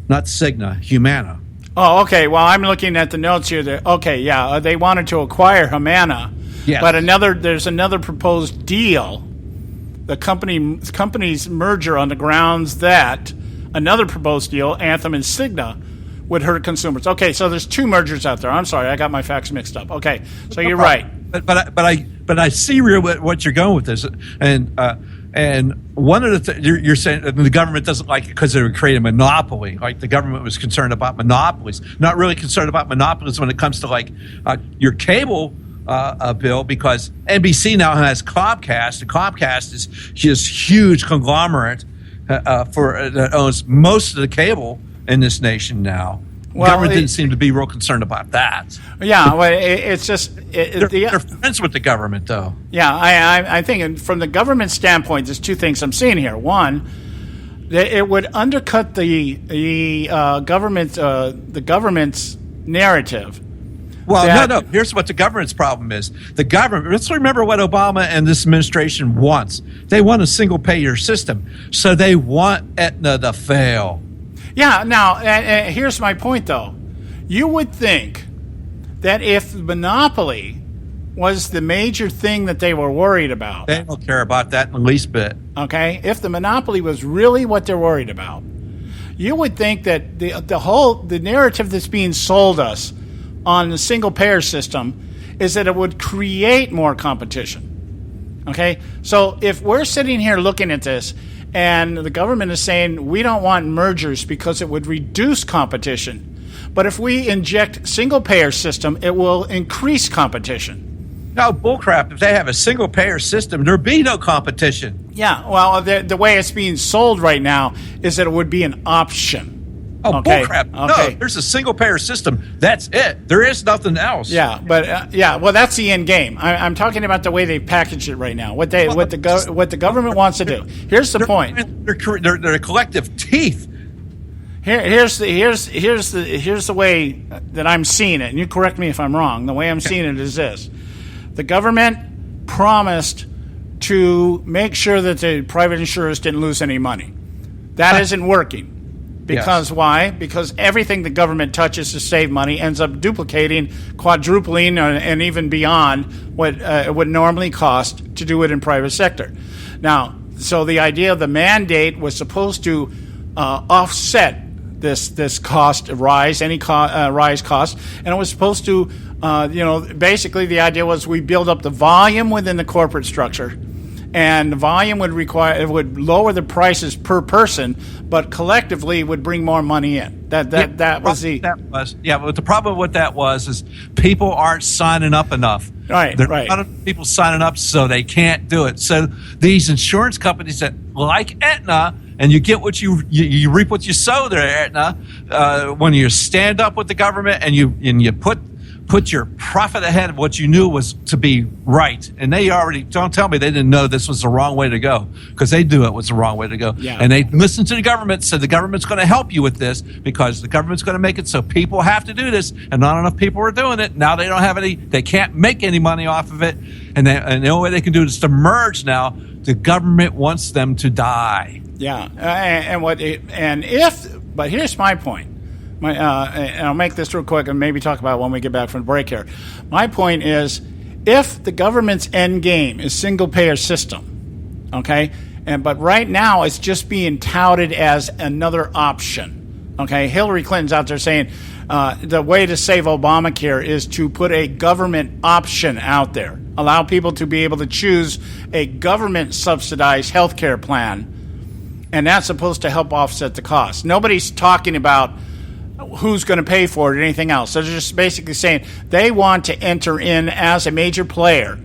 not Cigna, Humana.
Oh, okay. Well, I'm looking at the notes here. They wanted to acquire Humana,
yes.
But there's another proposed deal. The company's merger on the grounds that another proposed deal, Anthem and Cigna, would hurt consumers. Okay, so there's two mergers out there. I'm sorry, I got my facts mixed up. Okay, so you're right.
But I see what you're going with this, and one of the you're saying the government doesn't like it because they would create a monopoly. Like the government was concerned about monopolies, not really concerned about monopolies when it comes to your cable bill, because NBC now has Comcast, and Comcast is this huge conglomerate that owns most of the cable in this nation now.
Well,
government didn't seem to be real concerned about that.
Yeah, well, it's just...
They're friends with the government, though.
Yeah, I think from the government standpoint, there's two things I'm seeing here. One, it would undercut the government's narrative.
Well, no. Here's what the government's problem is. The government, let's remember what Obama and this administration wants. They want a single-payer system, so they want Aetna to fail.
Yeah, now, here's my point, though. You would think that if monopoly was the major thing that they were worried about...
They don't care about that in the least bit.
Okay? If the monopoly was really what they're worried about, you would think that the narrative that's being sold us on the single-payer system is that it would create more competition. Okay? So if we're sitting here looking at this... and the government is saying we don't want mergers because it would reduce competition. But if we inject single-payer system, it will increase competition.
No, bullcrap. If they have a single-payer system, there'd be no competition.
Yeah, well, the way it's being sold right now is that it would be an option.
Oh,
okay.
Bullcrap.
Okay.
No, there's a single-payer system. That's it. There is nothing else.
Yeah, but well, that's the end game. I'm talking about the way they package it right now. What the government wants to do. Here's the point.
They're collective teeth.
Here's the way that I'm seeing it, and you correct me if I'm wrong. The way I'm seeing it is this: the government promised to make sure that the private insurers didn't lose any money. That isn't working. Because why? Because everything the government touches to save money ends up duplicating, quadrupling, and even beyond what it would normally cost to do it in private sector. Now, so the idea of the mandate was supposed to offset this cost rise, any rise cost, and it was supposed to, basically the idea was we build up the volume within the corporate structure. And the volume would lower the prices per person, but collectively would bring more money in. But
the problem with that is people aren't signing up enough.
Right.
There are a lot of people signing up, so they can't do it. So these insurance companies that, like Aetna, and you get what you reap what you sow there, Aetna. When you stand up with the government and you put your profit ahead of what you knew was to be right. And they already, don't tell me they didn't know this was the wrong way to go, because they knew it was the wrong way to go.
Yeah.
And they listened to the government, said the government's going to help you with this because the government's going to make it so people have to do this, and not enough people are doing it. Now they don't have they can't make any money off of it. And the only way they can do it is to merge now. The government wants them to die.
Yeah. But here's my point. And I'll make this real quick and maybe talk about it when we get back from the break here. My point is, if the government's end game is single-payer system, okay, but right now it's just being touted as another option, okay? Hillary Clinton's out there saying the way to save Obamacare is to put a government option out there, allow people to be able to choose a government-subsidized health care plan, and that's supposed to help offset the cost. Nobody's talking about who's going to pay for it or anything else. So they're just basically saying they want to enter in as a major player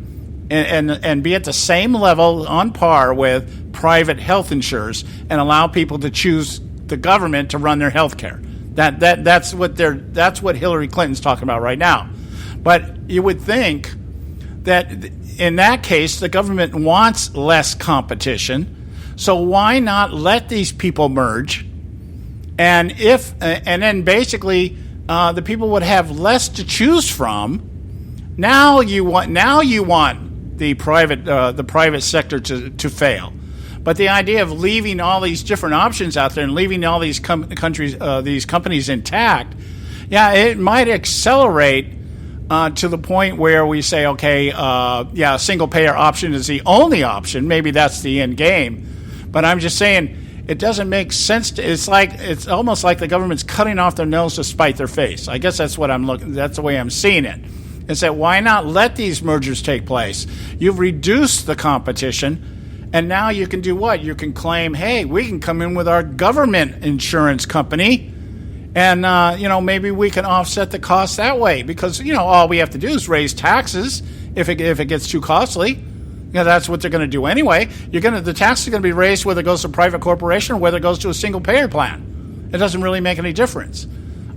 and be at the same level on par with private health insurers and allow people to choose the government to run their health care. That's what Hillary Clinton's talking about right now. But you would think that in that case the government wants less competition. So why not let these people merge? And then basically the people would have less to choose from. Now you want the private sector to fail, but the idea of leaving all these different options out there and leaving all these these companies intact, it might accelerate to the point where we say, okay, single payer option is the only option. Maybe that's the end game, but I'm just saying. It doesn't make sense. It's almost like the government's cutting off their nose to spite their face. I guess that's what that's the way I'm seeing it. Is that why not let these mergers take place? You've reduced the competition, and now you can do what? You can claim, hey, we can come in with our government insurance company, and maybe we can offset the cost that way, because all we have to do is raise taxes if it gets too costly. That's what they're going to do anyway. The tax is going to be raised whether it goes to a private corporation or whether it goes to a single payer plan. It doesn't really make any difference.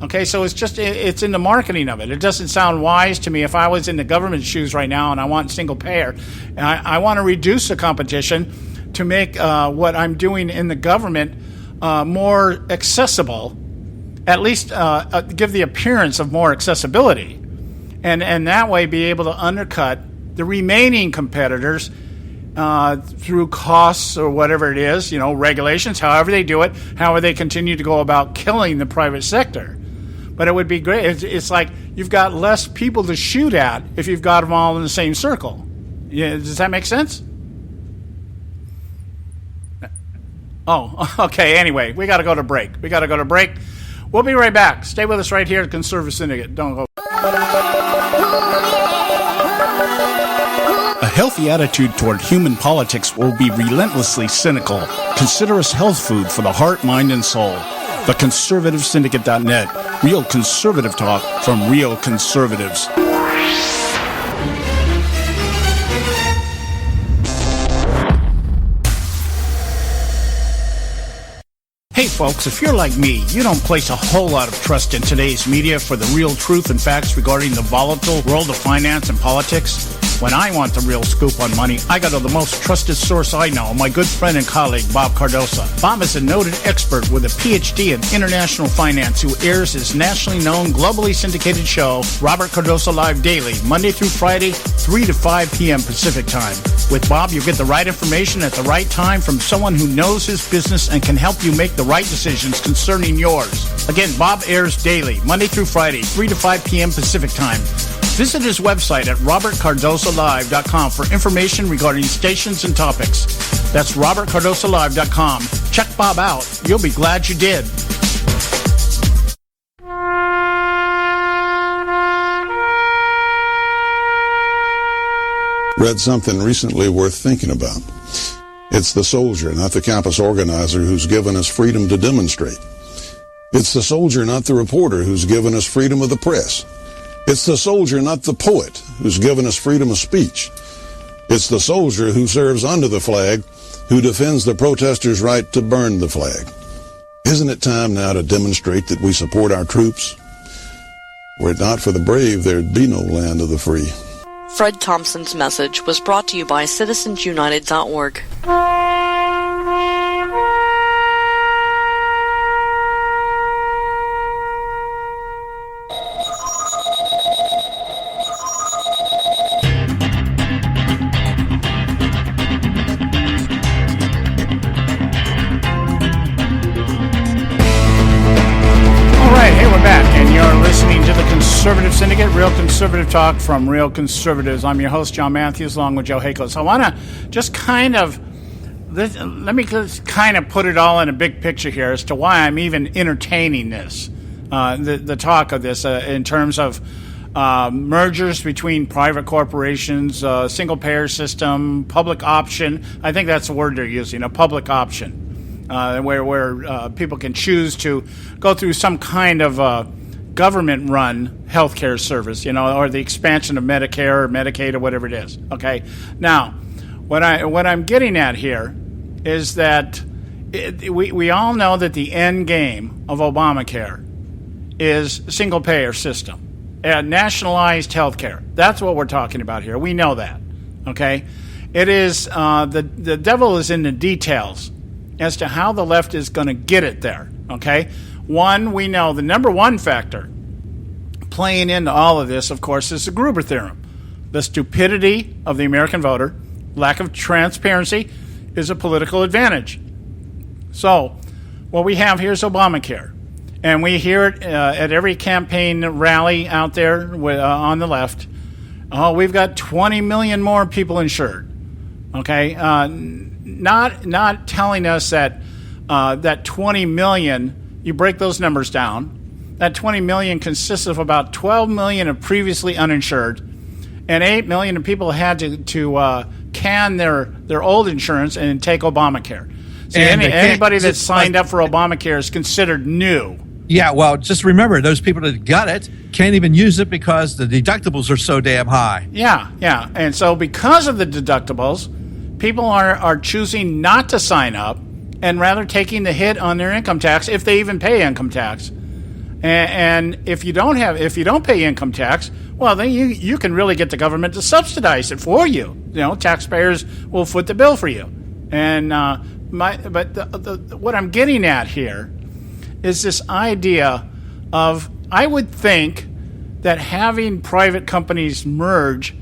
Okay, so it's in the marketing of it. It doesn't sound wise to me. If I was in the government shoes right now and I want single payer, and I want to reduce the competition to make what I'm doing in the government more accessible, at least give the appearance of more accessibility, and that way be able to undercut the remaining competitors through costs or whatever it is, regulations, however they do it, however they continue to go about killing the private sector. But it would be great. It's like you've got less people to shoot at if you've got them all in the same circle. Yeah, does that make sense? Oh, okay. Anyway, we got to go to break. We'll be right back. Stay with us right here at Conservative Syndicate. Don't go.
A healthy attitude toward human politics will be relentlessly cynical. Consider us health food for the heart, mind, and soul. TheConservativeSyndicate.net. Real conservative talk from real conservatives.
Hey folks, if you're like me, you don't place a whole lot of trust in today's media for the real truth and facts regarding the volatile world of finance and politics. When I want the real scoop on money, I go to the most trusted source I know, my good friend and colleague, Bob Cardosa. Bob is a noted expert with a PhD in international finance who airs his nationally known, globally syndicated show, Robert Cardosa Live Daily, Monday through Friday, 3 to 5 p.m. Pacific Time. With Bob, you get the right information at the right time from someone who knows his business and can help you make the right decisions concerning yours. Again, Bob airs daily, Monday through Friday, 3 to 5 p.m. Pacific Time. Visit his website at robertcardosalive.com for information regarding stations and topics. That's robertcardosalive.com. Check Bob out. You'll be glad you did.
Read something recently worth thinking about. It's the soldier, not the campus organizer, who's given us freedom to demonstrate. It's the soldier, not the reporter, who's given us freedom of the press. It's the soldier, not the poet, who's given us freedom of speech. It's the soldier who serves under the flag, who defends the protesters' right to burn the flag. Isn't it time now to demonstrate that we support our troops? Were it not for the brave, there'd be no land of the free.
Fred Thompson's message was brought to you by citizensunited.org.
Conservative Syndicate, real conservative talk from real conservatives. I'm your host, John Matthews, along with Joe Hakos. I want to just let me just kind of put it all in a big picture here as to why I'm even entertaining this, the talk of this in terms of mergers between private corporations, single-payer system, public option. I think that's the word they're using, a public option, where people can choose to go through some kind of government-run healthcare service, or the expansion of Medicare or Medicaid or whatever it is. Okay. Now, what I'm getting at here is that we all know that the end game of Obamacare is single-payer system, nationalized healthcare. That's what we're talking about here. We know that. Okay. It is the devil is in the details as to how the left is going to get it there. Okay. One, we know the number one factor playing into all of this, of course, is the Gruber theorem. The stupidity of the American voter, lack of transparency, is a political advantage. So, what we have here is Obamacare. And we hear it at every campaign rally out there on the left. Oh, we've got 20 million more people insured. Okay? Not telling us that that 20 million... You break those numbers down, that 20 million consists of about 12 million of previously uninsured, and 8 million of people had to can their old insurance and take Obamacare. So anybody that signed up for Obamacare is considered new.
Yeah, well, just remember, those people that got it can't even use it because the deductibles are so damn high.
Yeah. And so because of the deductibles, people are choosing not to sign up and rather taking the hit on their income tax if they even pay income tax. And if you don't pay income tax, well, then you can really get the government to subsidize it for you. Taxpayers will foot the bill for you. And what I'm getting at here is this idea of, I would think that having private companies merge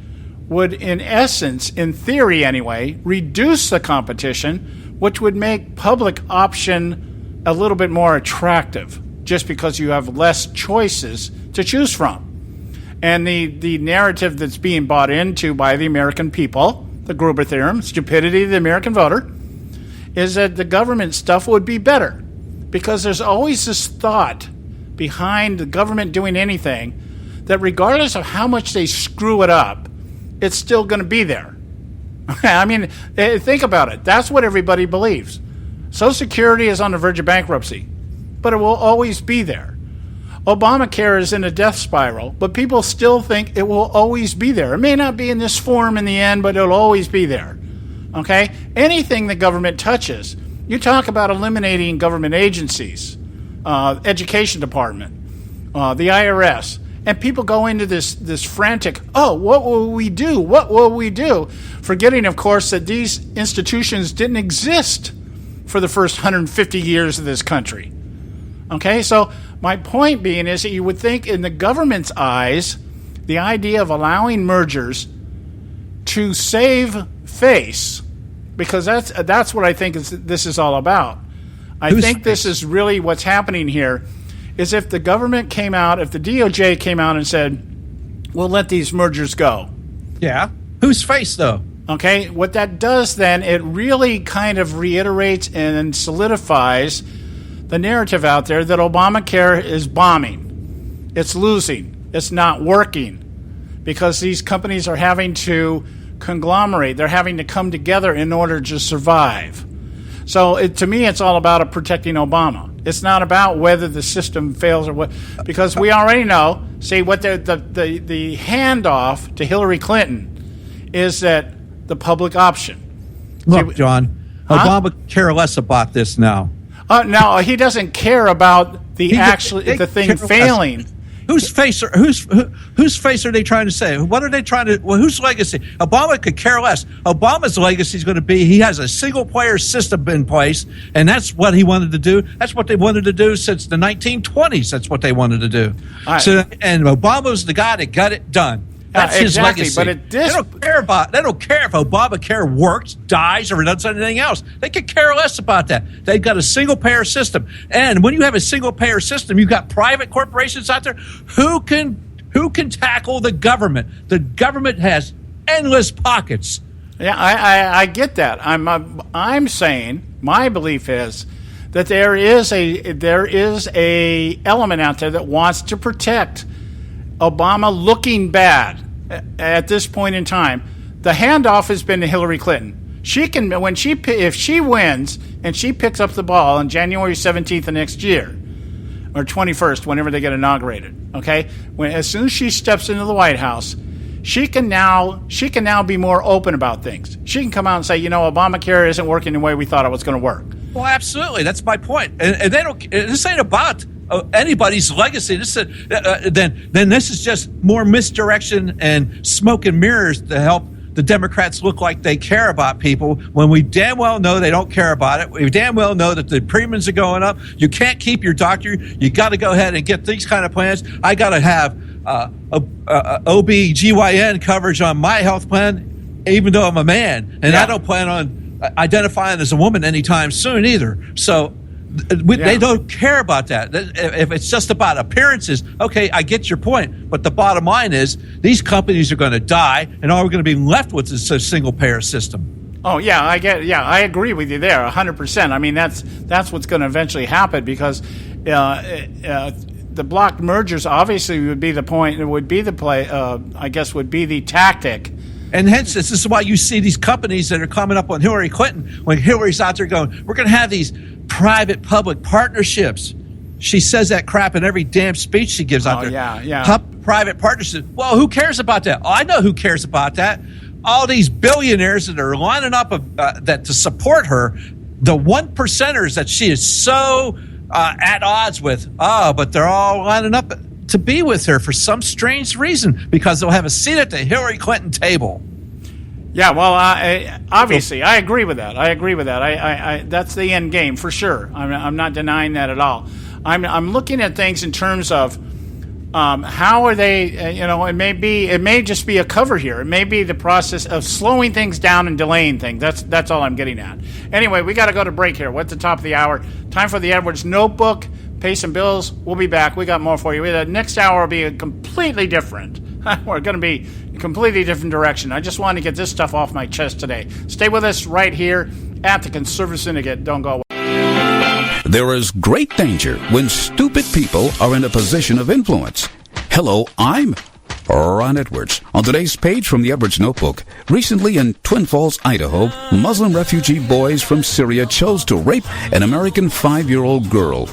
would, in essence, in theory anyway, reduce the competition, which would make public option a little bit more attractive, just because you have less choices to choose from. And the narrative that's being bought into by the American people, the Gruber theorem, stupidity of the American voter, is that the government stuff would be better. Because there's always this thought behind the government doing anything that regardless of how much they screw it up, it's still going to be there. I mean, think about it. That's what everybody believes. Social Security is on the verge of bankruptcy, but it will always be there. Obamacare is in a death spiral, but people still think it will always be there. It may not be in this form in the end, but it'll always be there. Okay? Anything the government touches, you talk about eliminating government agencies, education department, the IRS, And people go into this frantic, oh, what will we do? What will we do? Forgetting, of course, that these institutions didn't exist for the first 150 years of this country. Okay, so my point being is that you would think in the government's eyes, the idea of allowing mergers to save face, because that's what I think this is all about. I think this is really what's happening here, is if the government came out, if the DOJ came out and said, we'll let these mergers go.
Yeah. Whose face, though?
Okay, what that does then, it really kind of reiterates and solidifies the narrative out there that Obamacare is bombing. It's losing. It's not working because these companies are having to conglomerate. They're having to come together in order to survive. So to me, it's all about protecting Obama. It's not about whether the system fails or what, because we already know. See, what the handoff to Hillary Clinton is that the public option.
Look, John, Obama care less about this now.
No, he doesn't care about the thing failing.
Whose face are they trying to say? What are they trying to? Well, whose legacy? Obama could care less. Obama's legacy is going to be he has a single player system in place, and that's what he wanted to do. That's what they wanted to do since the 1920s. That's what they wanted to do. Right. So, and Obama's the guy that got it done. That's his legacy. But they don't care if Obamacare works, dies, or does anything else. They could care less about that. They've got a single-payer system, and when you have a single-payer system, you've got private corporations out there who can tackle the government. The government has endless pockets.
Yeah, I get that. I'm saying my belief is that there is a element out there that wants to protect Obama looking bad at this point in time. The handoff has been to Hillary Clinton. She can, if she wins and she picks up the ball on January 17th of next year, or 21st, whenever they get inaugurated. Okay, as soon as she steps into the White House, she can now be more open about things. She can come out and say, Obamacare isn't working the way we thought it was going to work.
Well, absolutely, that's my point. And they don't. This ain't about anybody's legacy. Then this is just more misdirection and smoke and mirrors to help the Democrats look like they care about people when we damn well know they don't care about it. We damn well know that the premiums are going up. You can't keep your doctor. You got to go ahead and get these kind of plans. I got to have OB/GYN coverage on my health plan, even though I'm a man, and I don't plan on identifying as a woman anytime soon either. So they don't care about that. If it's just about appearances, okay, I get your point. But the bottom line is these companies are going to die, and all we're going to be left with is a single-payer system.
Oh, yeah, I agree with you there 100%. I mean, that's what's going to eventually happen because the block mergers obviously would be the point. It would be the play. I guess would be the tactic.
And hence, this is why you see these companies that are coming up on Hillary Clinton when Hillary's out there going, we're going to have these private-public partnerships. She says that crap in every damn speech she gives out there.
Yeah.
Private partnerships. Well, who cares about that? Oh, I know who cares about that. All these billionaires that are lining up that to support her, the 1%ers that she is so at odds with. Oh, but they're all lining up to be with her for some strange reason because they'll have a seat at the Hillary Clinton table.
Yeah, well, obviously, I agree with that. I that's the end game for sure. I'm not denying that at all. I'm looking at things in terms of how are they? It may just be a cover here. It may be the process of slowing things down and delaying things. That's all I'm getting at. Anyway, we got to go to break here. We're at the top of the hour. Time for the Edwards Notebook. Pay some bills. We'll be back. We got more for you. The next hour will be completely different. We're going to be a completely different direction. I just wanted to get this stuff off my chest today. Stay with us right here at the Conservative Syndicate. Don't go away.
There is great danger when stupid people are in a position of influence. Hello, I'm Ron Edwards. On today's page from the Edwards Notebook, recently in Twin Falls, Idaho, Muslim refugee boys from Syria chose to rape an American 5-year-old girl.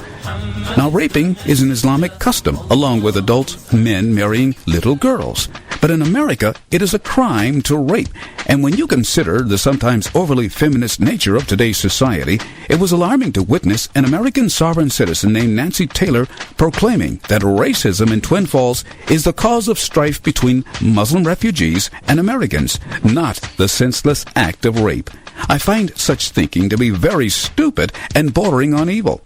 Now, raping is an Islamic custom, along with adult men marrying little girls. But in America, it is a crime to rape. And when you consider the sometimes overly feminist nature of today's society, it was alarming to witness an American sovereign citizen named Nancy Taylor proclaiming that racism in Twin Falls is the cause of strife between Muslim refugees and Americans, not the senseless act of rape. I find such thinking to be very stupid and bordering on evil.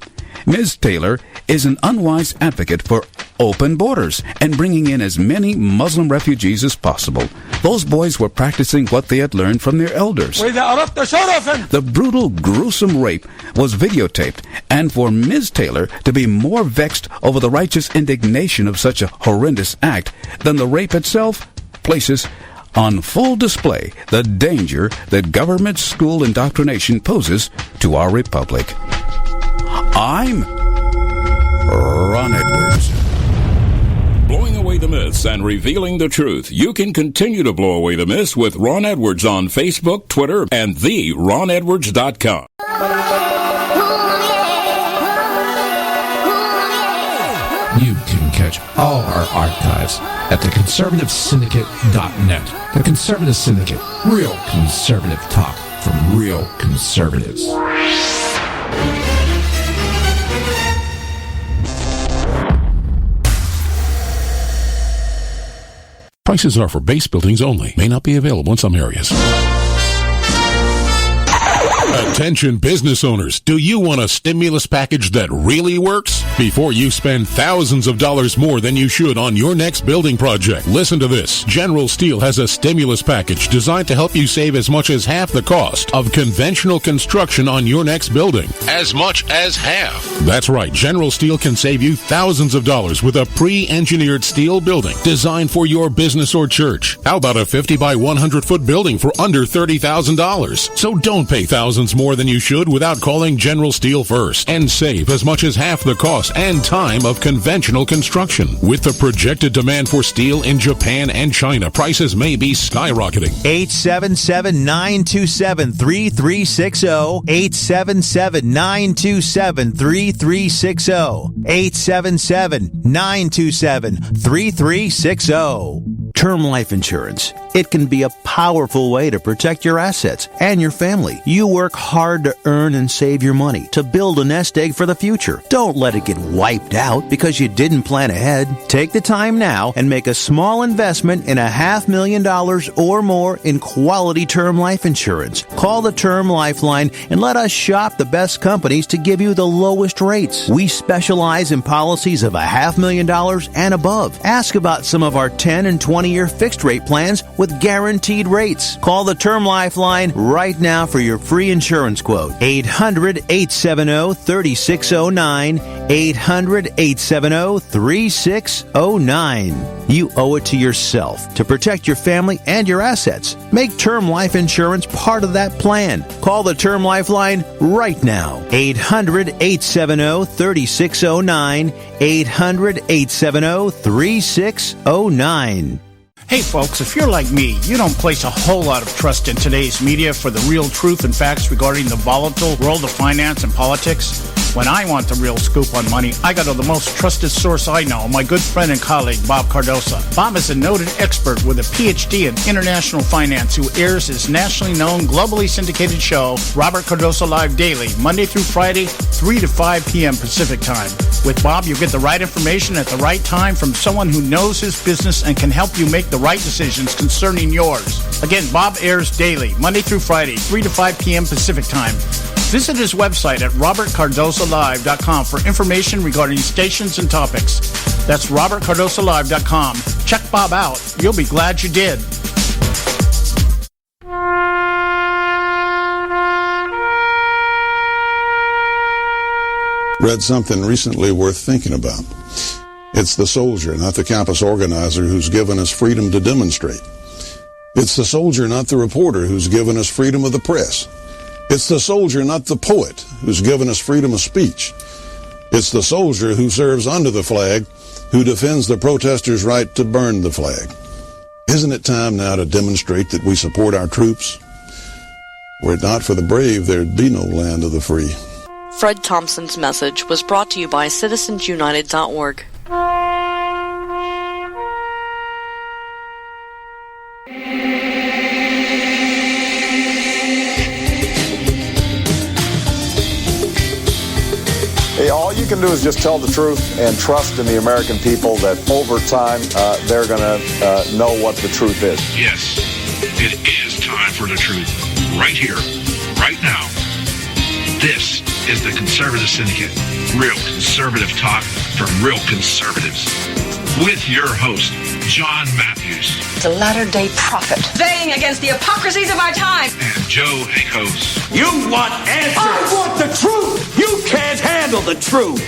Ms. Taylor is an unwise advocate for open borders and bringing in as many Muslim refugees as possible. Those boys were practicing what they had learned from their elders. The brutal, gruesome rape was videotaped, and for Ms. Taylor to be more vexed over the righteous indignation of such a horrendous act than the rape itself places on full display the danger that government school indoctrination poses to our republic. I'm Ron Edwards.
Blowing away the myths and revealing the truth. You can continue to blow away the myths with Ron Edwards on Facebook, Twitter, and theronedwards.com.
You can catch all our archives at theconservativesyndicate.net. The Conservative Syndicate. Real conservative talk from real conservatives.
Prices are for base buildings only. May not be available in some areas. Attention business owners, do you want a stimulus package that really works? Before you spend thousands of dollars more than you should on your next building project, listen to this. General Steel has a stimulus package designed to help you save as much as half the cost of conventional construction on your next building. As much as half. That's right, General Steel can save you thousands of dollars with a pre-engineered steel building designed for your business or church. How about a 50 by 100 foot building for under $30,000? So don't pay thousands more than you should without calling General Steel first and save as much as half the cost and time of conventional construction. With the projected demand for steel in Japan and China, prices may be skyrocketing.
877-927-3360. 877-927-3360. 877-927-3360. Term life insurance. It can be a powerful way to protect your assets and your family. You work hard to earn and save your money to build a nest egg for the future. Don't let it get wiped out because you didn't plan ahead. Take the time now and make a small investment in $500,000 or more in quality term life insurance. Call the Term Lifeline and let us shop the best companies to give you the lowest rates. We specialize in policies of $500,000 and above. Ask about some of our 10 and 20-year fixed rate plans with guaranteed rates. Call the Term Lifeline right now for your free insurance quote. 800-870-3609. 800-870-3609. You owe it to yourself to protect your family and your assets. Make term life insurance part of that plan. Call the Term Lifeline right now. 800-870-3609. 800-870-3609.
Hey folks, if you're like me, you don't place a whole lot of trust in today's media for the real truth and facts regarding the volatile world of finance and politics. When I want the real scoop on money, I go to the most trusted source I know, my good friend and colleague, Bob Cardosa. Bob is a noted expert with a PhD in international finance who airs his nationally known, globally syndicated show, Robert Cardosa Live Daily, Monday through Friday, 3 to 5 p.m. Pacific Time. With Bob, you'll get the right information at the right time from someone who knows his business and can help you make the right decisions concerning yours. Again, Bob airs daily, Monday through Friday, 3 to 5 p.m. Pacific Time. Visit his website at robertcardosalive.com for information regarding stations and topics. That's robertcardosalive.com. Check Bob out. You'll be glad you did.
Read something recently worth thinking about. It's the soldier, not the campus organizer, who's given us freedom to demonstrate. It's the soldier, not the reporter, who's given us freedom of the press. It's the soldier, not the poet, who's given us freedom of speech. It's the soldier who serves under the flag, who defends the protesters' right to burn the flag. Isn't it time now to demonstrate that we support our troops? Were it not for the brave, there'd be no land of the free.
Fred Thompson's message was brought to you by CitizensUnited.org.
Hey, all you can do is just tell the truth and trust in the American people that over time they're going to know what the truth is.
Yes, it is time for the truth. Right here, right now. This is the Conservative Syndicate. Real conservative talk from real conservatives. With your host, John Matthews.
The latter-day prophet. Baying against the hypocrisies of our time.
And Joe Akos.
You want answers. I want the truth. You can't handle the truth.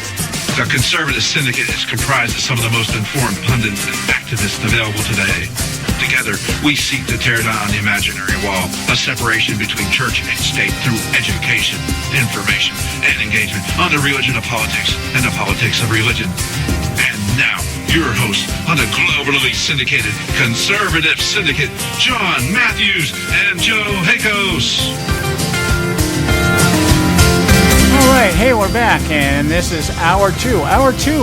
The Conservative Syndicate is comprised of some of the most informed pundits and activists available today. Together, we seek to tear down the imaginary wall, a separation between church and state through education, information, and engagement on the religion of politics and the politics of religion. And now, your host on the globally syndicated Conservative Syndicate, John Matthews and Joe Akos.
All right, hey, we're back, and this is Hour 2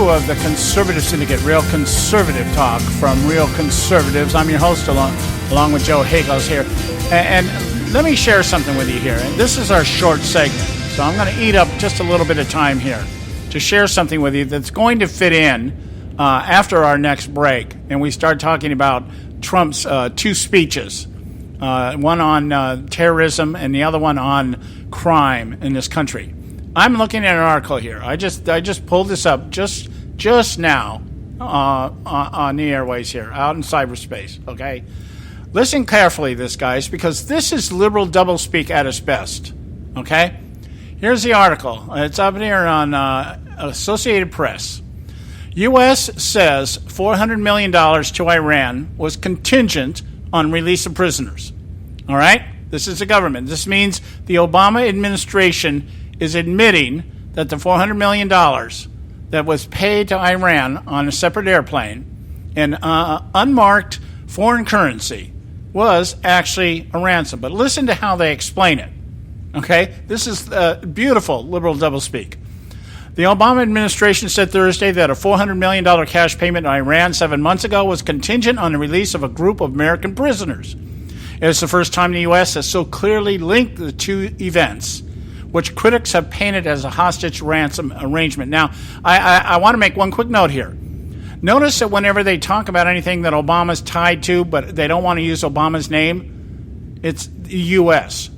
of the Conservative Syndicate, real conservative talk from real conservatives. I'm your host along with Joe Akos here, and let me share something with you here. And this is our short segment, so I'm going to eat up just a little bit of time here to share something with you that's going to fit in after our next break, and we start talking about Trump's two speeches, one on terrorism and the other one on crime in this country. I'm looking at an article here. I just pulled this up just now on the airways here, out in cyberspace. Okay, listen carefully, this guys, because this is liberal doublespeak at its best. Okay, here's the article. It's up here on Associated Press. U.S. says $400 million to Iran was contingent on release of prisoners. All right, this is the government. This means the Obama administration is admitting that the $400 million that was paid to Iran on a separate airplane in unmarked foreign currency was actually a ransom. But listen to how they explain it. Okay? This is beautiful liberal doublespeak. The Obama administration said Thursday that a $400 million cash payment to Iran 7 months ago was contingent on the release of a group of American prisoners. It's the first time the U.S. has so clearly linked the two events, which critics have painted as a hostage ransom arrangement. Now, I want to make one quick note here. Notice that whenever they talk about anything that Obama's tied to, but they don't want to use Obama's name, it's the U.S.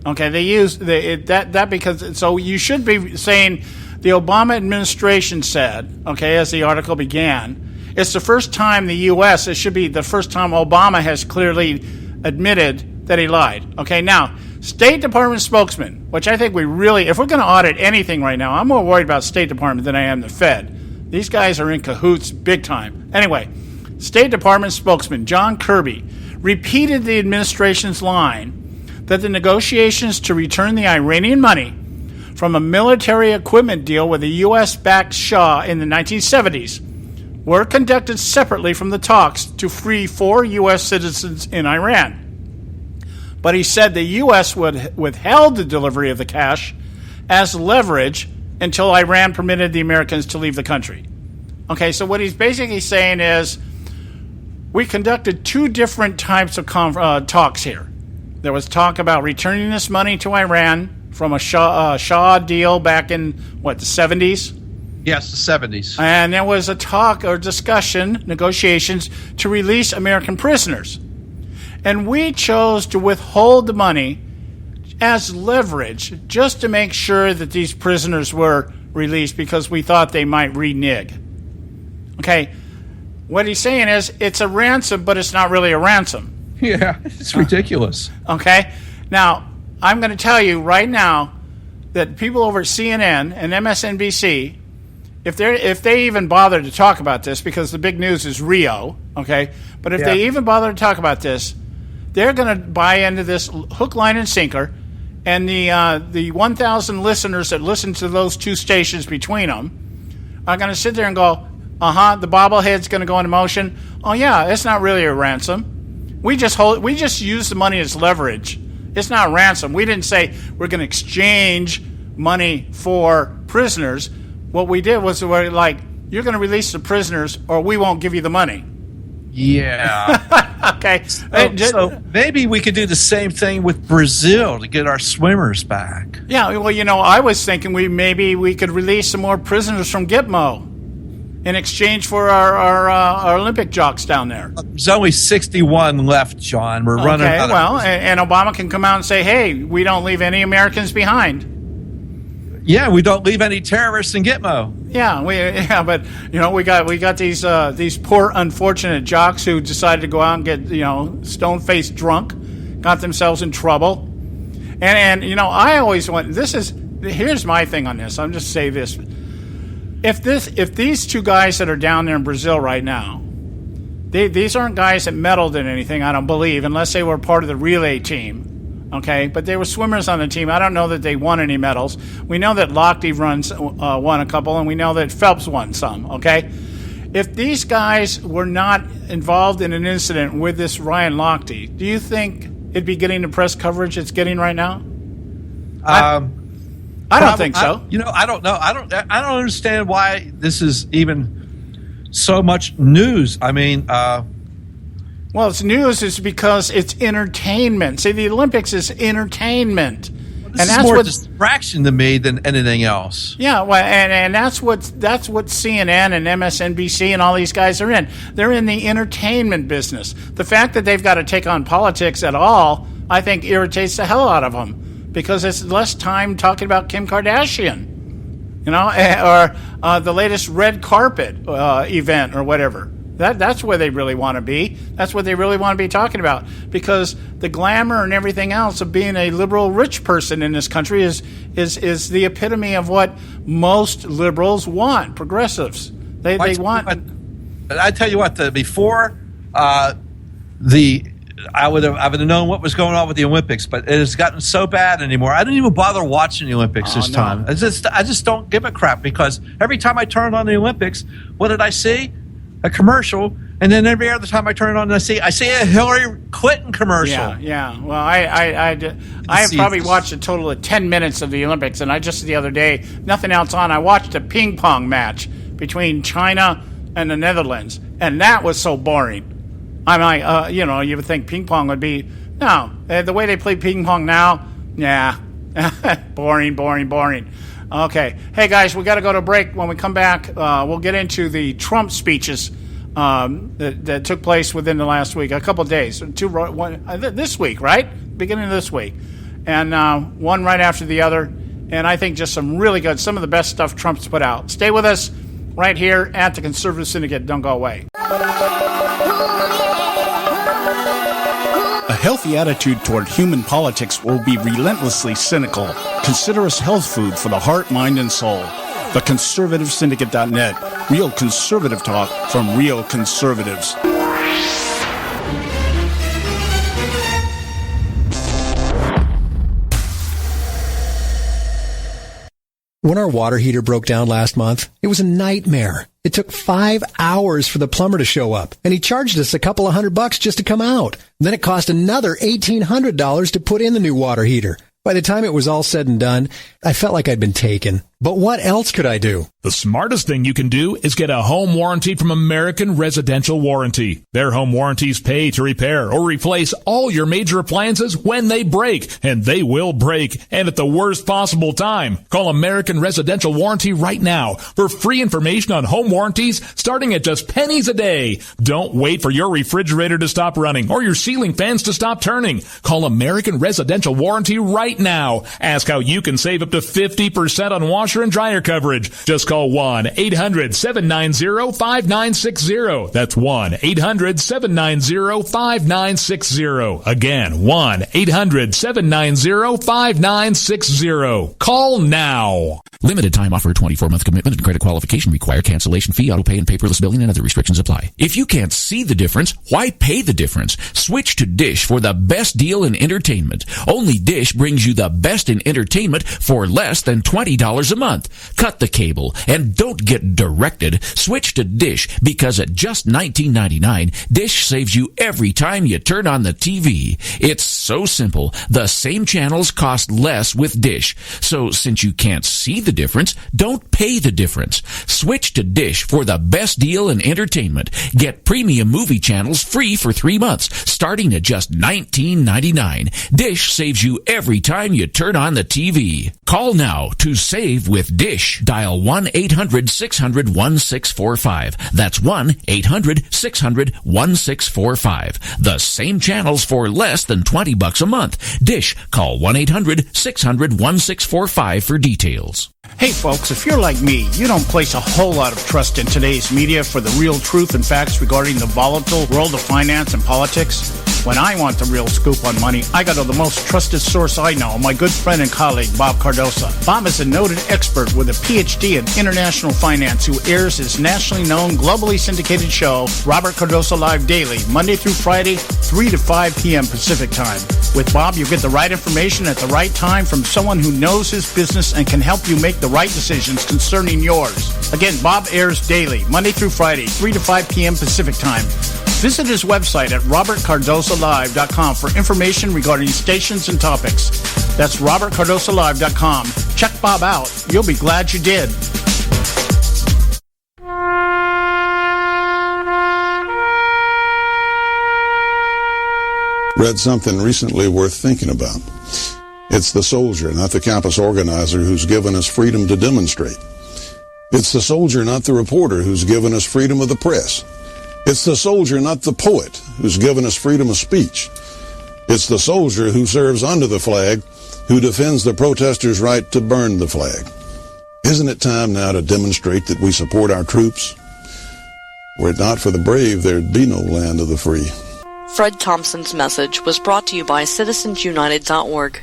Okay, they use that because, so you should be saying the Obama administration said, okay, as the article began, it's the first time the U.S., it should be the first time Obama has clearly admitted that he lied. Okay, now, State Department spokesman, which I think we really, if we're going to audit anything right now, I'm more worried about State Department than I am the Fed. These guys are in cahoots big time. Anyway, State Department spokesman John Kirby repeated the administration's line that the negotiations to return the Iranian money from a military equipment deal with the U.S.-backed Shah in the 1970s were conducted separately from the talks to free 4 U.S. citizens in Iran. But he said the U.S. withheld the delivery of the cash as leverage until Iran permitted the Americans to leave the country. Okay, so what he's basically saying is we conducted 2 different types of talks here. There was talk about returning this money to Iran from a Shah deal back in, the 70s?
Yes, the 70s.
And there was a talk or discussion, negotiations, to release American prisoners. And we chose to withhold the money as leverage just to make sure that these prisoners were released because we thought they might renege. Okay, what he's saying is it's a ransom, but it's not really a ransom.
Yeah, it's ridiculous.
Okay, now I'm going to tell you right now that people over at CNN and MSNBC, if they even bother to talk about this, because the big news is Rio, okay, but if they even bother to talk about this, they're going to buy into this hook, line, and sinker, and the 1,000 listeners that listen to those 2 stations between them are going to sit there and go, the bobblehead's going to go into motion. Oh yeah, it's not really a ransom. We just use the money as leverage. It's not ransom. We didn't say we're going to exchange money for prisoners. What we did was we're like, you're going to release the prisoners or we won't give you the money.
Yeah.
Okay.
So maybe we could do the same thing with Brazil to get our swimmers back.
Yeah, well, I was thinking we could release some more prisoners from Gitmo in exchange for our Olympic jocks down there.
There's only 61 left, John. We're running out of...
well, and Obama can come out and say, hey, we don't leave any Americans behind.
Yeah, we don't leave any terrorists in Gitmo.
Yeah, but we got these poor unfortunate jocks who decided to go out and get stone-faced drunk, got themselves in trouble, and I always want here's my thing on this. I'm just say this: if these two guys that are down there in Brazil right now, these aren't guys that meddled in anything, I don't believe, unless they were part of the relay team. Okay, but they were swimmers on the team. I don't know that they won any medals. We know that Lochte won a couple, and we know that Phelps won some, okay? If these guys were not involved in an incident with this Ryan Lochte, do you think it'd be getting the press coverage it's getting right now? I don't think so.
I don't know. I don't understand why this is even so much news. I mean...
Well, it's news is because it's entertainment. See, the Olympics is entertainment.
Well, this is more distraction to me than anything else.
Yeah, well, and that's what CNN and MSNBC and all these guys are in. They're in the entertainment business. The fact that they've got to take on politics at all, I think, irritates the hell out of them because it's less time talking about Kim Kardashian, or the latest red carpet event or whatever. That's where they really want to be. That's what they really want to be talking about. Because the glamour and everything else of being a liberal rich person in this country is the epitome of what most liberals want, progressives. They want...
I tell you what, before I would have known what was going on with the Olympics, but it has gotten so bad anymore. I don't even bother watching the Olympics this time. I just don't give a crap because every time I turn on the Olympics, what did I see? A commercial, and then every other time I turn it on, I see a Hillary Clinton commercial.
Yeah. Well, I have probably watched a total of 10 minutes of the Olympics, and I just the other day, nothing else on. I watched a ping pong match between China and the Netherlands, and that was so boring. I'm like, you would think ping pong would be the way they play ping pong now. Yeah, boring. Okay. Hey, guys, we got to go to break. When we come back, we'll get into the Trump speeches that took place within the last week, a couple of days. This week, right? Beginning of this week. And one right after the other. And I think just some really good, some of the best stuff Trump's put out. Stay with us right here at the Conservative Syndicate. Don't go away.
A healthy attitude toward human politics will be relentlessly cynical. Consider us health food for the heart, mind, and soul. TheConservativeSyndicate.net. Real conservative talk from real conservatives.
When our water heater broke down last month, it was a nightmare. It took 5 hours for the plumber to show up, and he charged us a couple of $100 just to come out. Then it cost another $1,800 to put in the new water heater. By the time it was all said and done, I felt like I'd been taken. But what else could I do?
The smartest thing you can do is get a home warranty from American Residential Warranty. Their home warranties pay to repair or replace all your major appliances when they break, and they will break, and at the worst possible time. Call American Residential Warranty right now for free information on home warranties starting at just pennies a day. Don't wait for your refrigerator to stop running or your ceiling fans to stop turning. Call American Residential Warranty right now. Ask how you can save up to 50% on washer and dryer coverage. Just call 1-800-790-5960. That's 1-800-790-5960. Again, 1-800-790-5960. Call now. Limited time offer, 24-month commitment and credit qualification require cancellation fee, auto pay, and paperless billing and other restrictions apply. If you can't see the difference, why pay the difference? Switch to Dish for the best deal in entertainment. Only Dish brings you the best in entertainment for less than $20 a month. Cut the cable and don't get directed. Switch to Dish because at just $19.99, Dish saves you every time you turn on the TV. It's so simple. The same channels cost less with Dish. So since you can't see the the difference, don't pay the difference. Switch to Dish for the best deal in entertainment. Get premium movie channels free for 3 months, starting at just $19.99. Dish saves you every time you turn on the TV. Call now to save with Dish. Dial 1-800-600-1645. That's 1-800-600-1645. The same channels for less than $20 a month. Dish. Call 1-800-600-1645 for details.
Hey folks, if you're like me, you don't place a whole lot of trust in today's media for the real truth and facts regarding the volatile world of finance and politics. When I want the real scoop on money, I go to the most trusted source I know, my good friend and colleague, Bob Cardosa. Bob is a noted expert with a PhD in international finance who airs his nationally known, globally syndicated show, Robert Cardosa Live Daily, Monday through Friday, 3 to 5 p.m. Pacific Time. With Bob, you get the right information at the right time from someone who knows his business and can help you make the right decisions concerning yours. Again, Bob airs daily, Monday through Friday, 3 to 5 p.m. Pacific Time. Visit his website at robertcardosalive.com for information regarding stations and topics. That's robertcardosalive.com. Check Bob out. You'll be glad you did.
Read something recently worth thinking about. It's the soldier, not the campus organizer, who's given us freedom to demonstrate. It's the soldier, not the reporter, who's given us freedom of the press. It's the soldier, not the poet, who's given us freedom of speech. It's the soldier who serves under the flag, who defends the protesters' right to burn the flag. Isn't it time now to demonstrate that we support our troops? Were it not for the brave, there'd be no land of the free.
Fred Thompson's message was brought to you by citizensunited.org.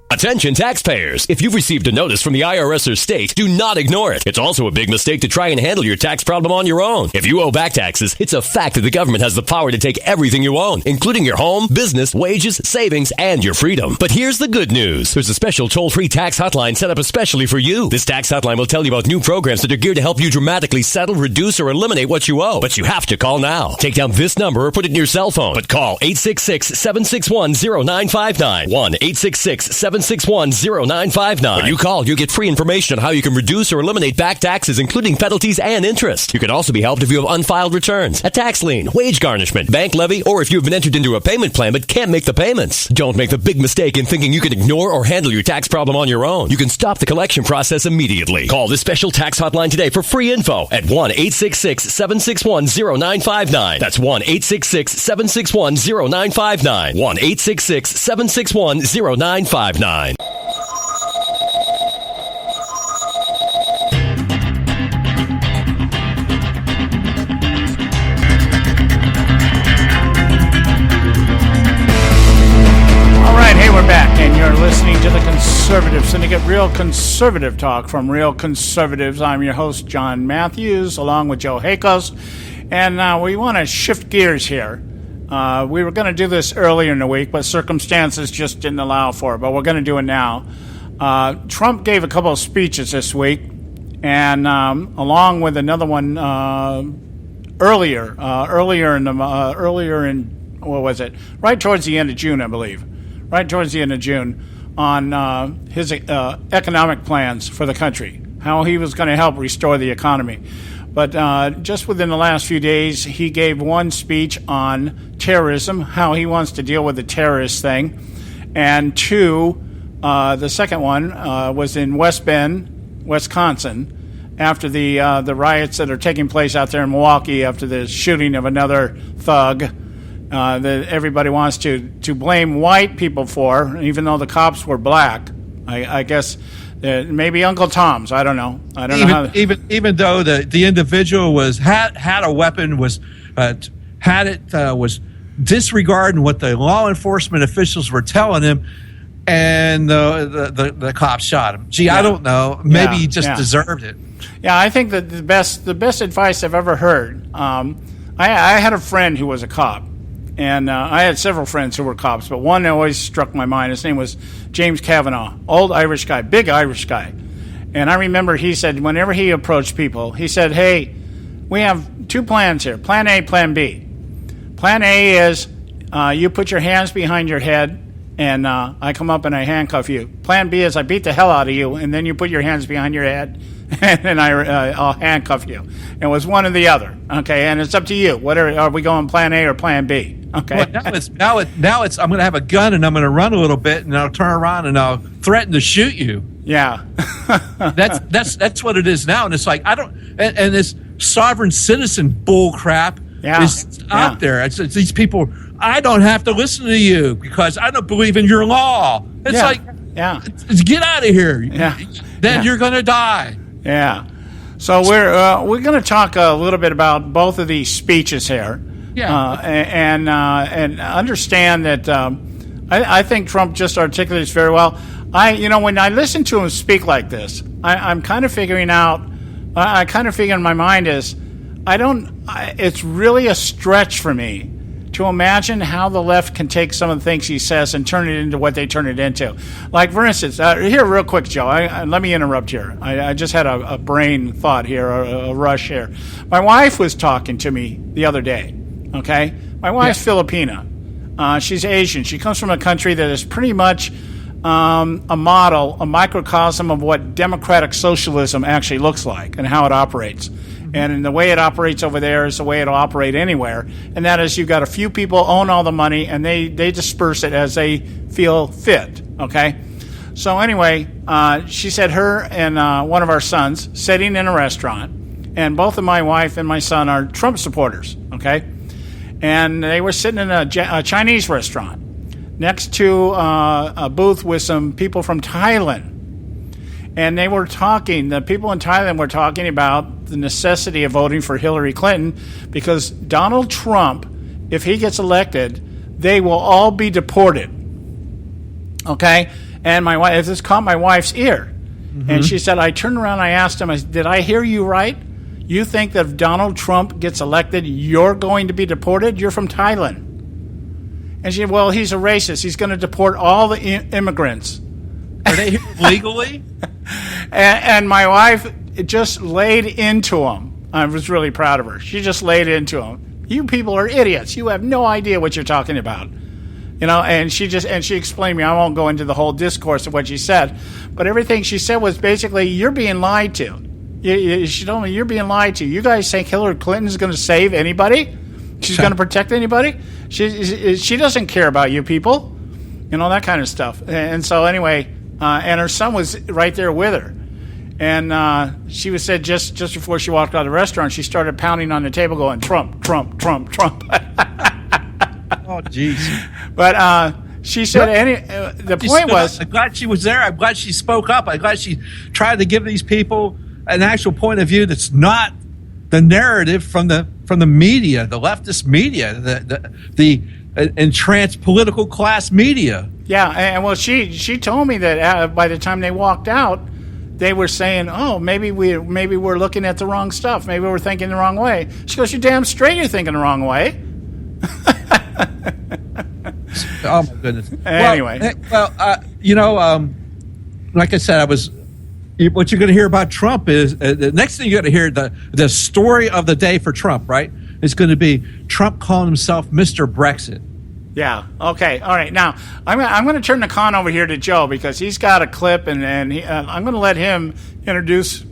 Attention taxpayers! If you've received a notice from the IRS or state, do not ignore it. It's also a big mistake to try and handle your tax problem on your own. If you owe back taxes, it's a fact that the government has the power to take everything you own, including your home, business, wages, savings, and your freedom. But here's the good news. There's a special toll-free tax hotline set up especially for you. This tax hotline will tell you about new programs that are geared to help you dramatically settle, reduce, or eliminate what you owe. But you have to call now. Take down this number or put it in your cell phone. But call 866-761-0959. 1-866-761-0959. When you call, you get free information on how you can reduce or eliminate back taxes, including penalties and interest. You can also be helped if you have unfiled returns, a tax lien, wage garnishment, bank levy, or if you've been entered into a payment plan but can't make the payments. Don't make the big mistake in thinking you can ignore or handle your tax problem on your own. You can stop the collection process immediately. Call this special tax hotline today for free info at 1-866-761-0959. That's 1-866-761-0959. 1-866-761-0959. All
right, hey, we're back, and you're listening to the Conservative Syndicate, real conservative talk from real conservatives. I'm your host, John Matthews, along with Joe Hakos, and we want to shift gears here. We were going to do this earlier in the week, but circumstances just didn't allow for it. But we're going to do it now. Trump gave a couple of speeches this week, and along with another one earlier in what was it? Right towards the end of June, I believe. Right towards the end of June, on his economic plans for the country, how he was going to help restore the economy. But just within the last few days, he gave one speech on terrorism, how he wants to deal with the terrorist thing. And two, the second one was in West Bend, Wisconsin, after the riots that are taking place out there in Milwaukee after the shooting of another thug that everybody wants to blame white people for, even though the cops were black. I guess... maybe Uncle Tom's. I don't know.
Even though the individual had a weapon, was disregarding what the law enforcement officials were telling him, and the cops shot him. Gee, yeah. I don't know. Maybe he just deserved it.
Yeah, I think that the best advice I've ever heard. I had a friend who was a cop. And I had several friends who were cops, but one always struck my mind. His name was James Kavanaugh, old Irish guy, big Irish guy. And I remember he said whenever he approached people, he said, hey, we have two plans here, plan A, plan B. Plan A is you put your hands behind your head, and I come up and I handcuff you. Plan B is I beat the hell out of you, and then you put your hands behind your head, and I'll handcuff you. It was one or the other, okay? And it's up to you. Are we going Plan A or Plan B? Okay.
Well, now it's I'm going to have a gun and I'm going to run a little bit and I'll turn around and I'll threaten to shoot you.
Yeah.
that's what it is now, and it's like I don't and this sovereign citizen bull crap is out there. It's these people. I don't have to listen to you because I don't believe in your law. It's it's get out of here. Then you're going to die.
Yeah. So we're going to talk a little bit about both of these speeches here.
Yeah.
And understand that I think Trump just articulates very well. When I listen to him speak like this, I'm kind of figuring out. I kind of figure in my mind is, it's really a stretch for me to imagine how the left can take some of the things he says and turn it into what they turn it into. Like, for instance, here, real quick, Joe, let me interrupt here. I just had a brain thought here, a rush here. My wife was talking to me the other day, okay? My wife's Filipina. She's Asian. She comes from a country that is pretty much a model, a microcosm of what democratic socialism actually looks like and how it operates. And the way it operates over there is the way it'll operate anywhere. And that is, you've got a few people own all the money, and they disperse it as they feel fit, okay? So anyway, she said her and one of our sons sitting in a restaurant, and both of my wife and my son are Trump supporters, okay? And they were sitting in a Chinese restaurant next to a booth with some people from Thailand. And they were talking, the people in Thailand were talking about the necessity of voting for Hillary Clinton because Donald Trump, if he gets elected, they will all be deported. Okay? And my wife, this caught my wife's ear. Mm-hmm. And she said, I turned around and I asked him, did I hear you right? You think that if Donald Trump gets elected, you're going to be deported? You're from Thailand. And she said, well, he's a racist. He's going to deport all the immigrants.
Are they here legally?
And my wife just laid into him. I was really proud of her. She just laid into him. You people are idiots. You have no idea what you're talking about. And she explained to me. I won't go into the whole discourse of what she said, but everything she said was basically, you're being lied to. She told me, you're being lied to. You guys think Hillary Clinton is going to save anybody? She's going to protect anybody? She doesn't care about you people. That kind of stuff. And so anyway, and her son was right there with her. And she was said just before she walked out of the restaurant, she started pounding on the table going, Trump, Trump, Trump, Trump.
Oh, jeez.
But she said the point was...
I'm glad she was there. I'm glad she spoke up. I'm glad she tried to give these people an actual point of view that's not the narrative from the media, the leftist media, the entranced political class media.
Yeah, and well, she told me that by the time they walked out, they were saying, "Oh, maybe we're looking at the wrong stuff. Maybe we're thinking the wrong way." She goes, "You're damn straight. You're thinking the wrong way."
Oh my goodness.
Anyway,
like I said, what you're going to hear about Trump is the next thing you're going to hear, the story of the day for Trump, right? Is going to be Trump calling himself Mr. Brexit.
Yeah. Okay. All right. Now I'm going to turn the con over here to Joe because he's got a clip, and I'm going to let him introduce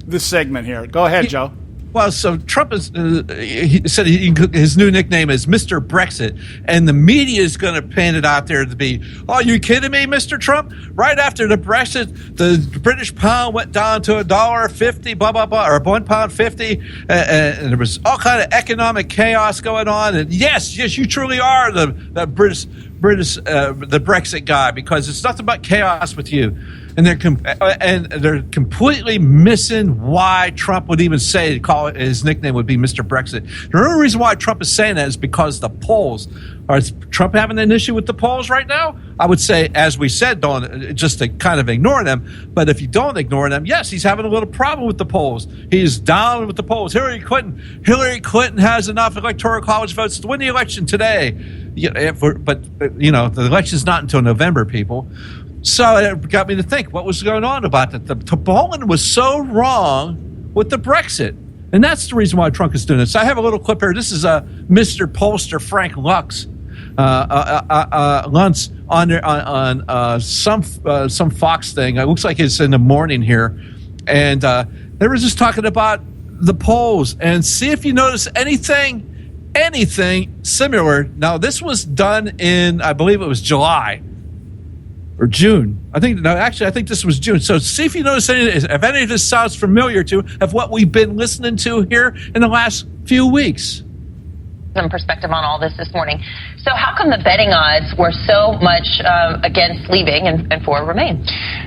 this segment here. Go ahead, Joe.
Well, so Trump he said his new nickname is Mr. Brexit, and the media is going to paint it out there to be, "Oh, you kidding me, Mr. Trump? Right after the Brexit, the British pound went down to $1.50, blah blah blah, or £1.50, and there was all kind of economic chaos going on. And yes, you truly are the British the Brexit guy because it's nothing but chaos with you." And they're completely missing why Trump would even call it, his nickname would be Mr. Brexit. The only reason why Trump is saying that is because the polls. Is Trump having an issue with the polls right now? I would say, as we said, don't just to kind of ignore them. But if you don't ignore them, yes, he's having a little problem with the polls. He's down with the polls. Hillary Clinton has enough electoral college votes to win the election today. But the election's not until November, people. So it got me to think, what was going on about that? The Poland was so wrong with the Brexit. And that's the reason why Trump is doing this. So I have a little clip here. This is Mr. Pollster Frank Lux Luntz on some Fox thing. It looks like it's in the morning here, and they were just talking about the polls and see if you notice anything similar. Now, this was done in, I believe it was July or June. I think this was June. So see if you notice if any of this sounds familiar to of what we've been listening to here in the last few weeks.
Some perspective on all this morning. So how come the betting odds were so much against leaving and for Remain?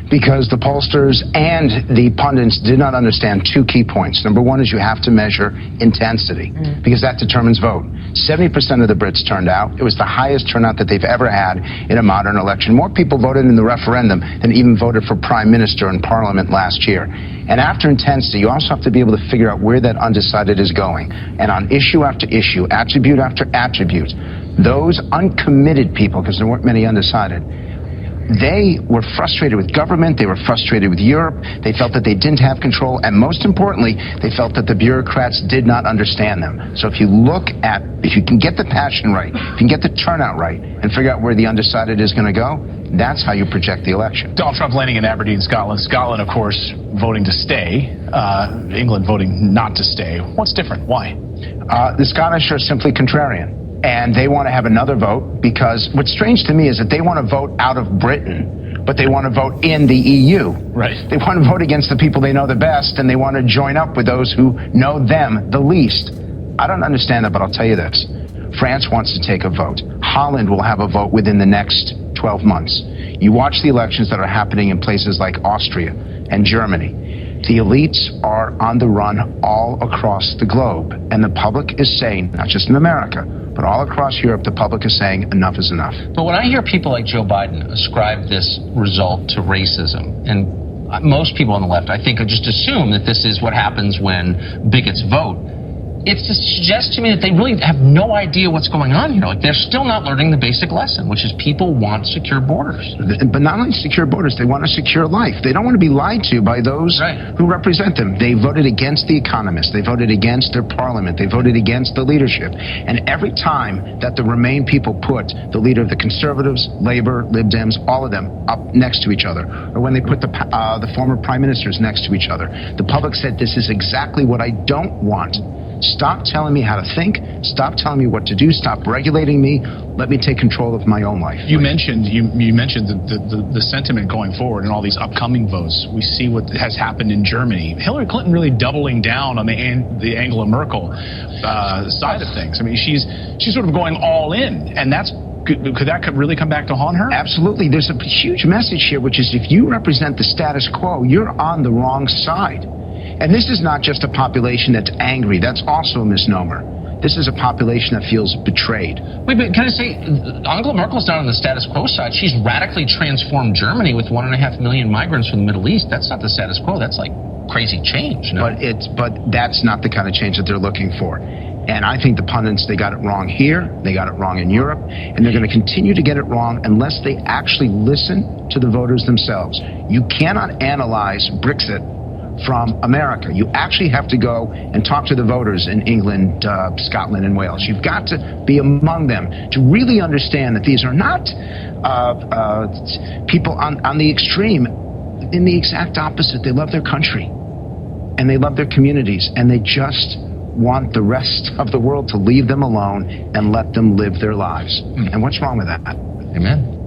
Because the pollsters and the pundits did not understand two key points. Number one is you have to measure intensity because that determines vote. 70% of the Brits turned out. It was the highest turnout that they've ever had in a modern election. More people voted in the referendum than even voted for prime minister in parliament last year. And after intensity, you also have to be able to figure out where that undecided is going. And on issue after issue, attribute after attribute, those uncommitted people, because there weren't many undecided, they were frustrated with government, they were frustrated with Europe, they felt that they didn't have control, and most importantly, they felt that the bureaucrats did not understand them. So if you can get the passion right, if you can get the turnout right, and figure out where the undecided is going to go, that's how you project the election.
Donald Trump landing in Aberdeen, Scotland. Scotland, of course, voting to stay. England voting not to stay. What's different? Why?
The Scottish are simply contrarian. And they want to have another vote because what's strange to me is that they want to vote out of Britain, but they want to vote in the EU.
Right.
They want to vote against the people they know the best, and they want to join up with those who know them the least. I don't understand that, but I'll tell you this. France wants to take a vote. Holland will have a vote within the next 12 months. You watch the elections that are happening in places like Austria and Germany. The elites are on the run all across the globe, and the public is saying, not just in America, but all across Europe, the public is saying enough is enough.
But when I hear people like Joe Biden ascribe this result to racism, and most people on the left, I think, just assume that this is what happens when bigots vote, it suggests to me that they really have no idea what's going on here. Like, they're still not learning the basic lesson, which is people want secure borders.
But not only secure borders, they want a secure life. They don't want to be lied to by those who represent them. They voted against the economists. They voted against their parliament. They voted against the leadership. And every time that the Remain people put the leader of the Conservatives, Labour, Lib Dems, all of them up next to each other, or when they put the former prime ministers next to each other, the public said, this is exactly what I don't want. Stop telling me how to think. Stop telling me what to do. Stop regulating me. Let me take control of my own life.
You mentioned the sentiment going forward and all these upcoming votes. We see what has happened in Germany. Hillary Clinton really doubling down on the Angela Merkel side of things. I mean, she's sort of going all in, and that's. Could that really come back to haunt her?
Absolutely. There's a huge message here, which is if you represent the status quo, you're on the wrong side. And this is not just a population that's angry. That's also a misnomer. This is a population that feels betrayed.
Wait, but can I say, Angela Merkel's not on the status quo side. She's radically transformed Germany with 1.5 million migrants from the Middle East. That's not the status quo. That's like crazy change. No?
But that's not the kind of change that they're looking for. And I think the pundits, they got it wrong here, they got it wrong in Europe, and they're going to continue to get it wrong unless they actually listen to the voters themselves. You cannot analyze Brexit from America. You actually have to go and talk to the voters in England, Scotland, and Wales. You've got to be among them to really understand that these are not people on the extreme. In the exact opposite, they love their country, and they love their communities, and they just want the rest of the world to leave them alone and let them live their lives. And what's wrong with that?
Amen.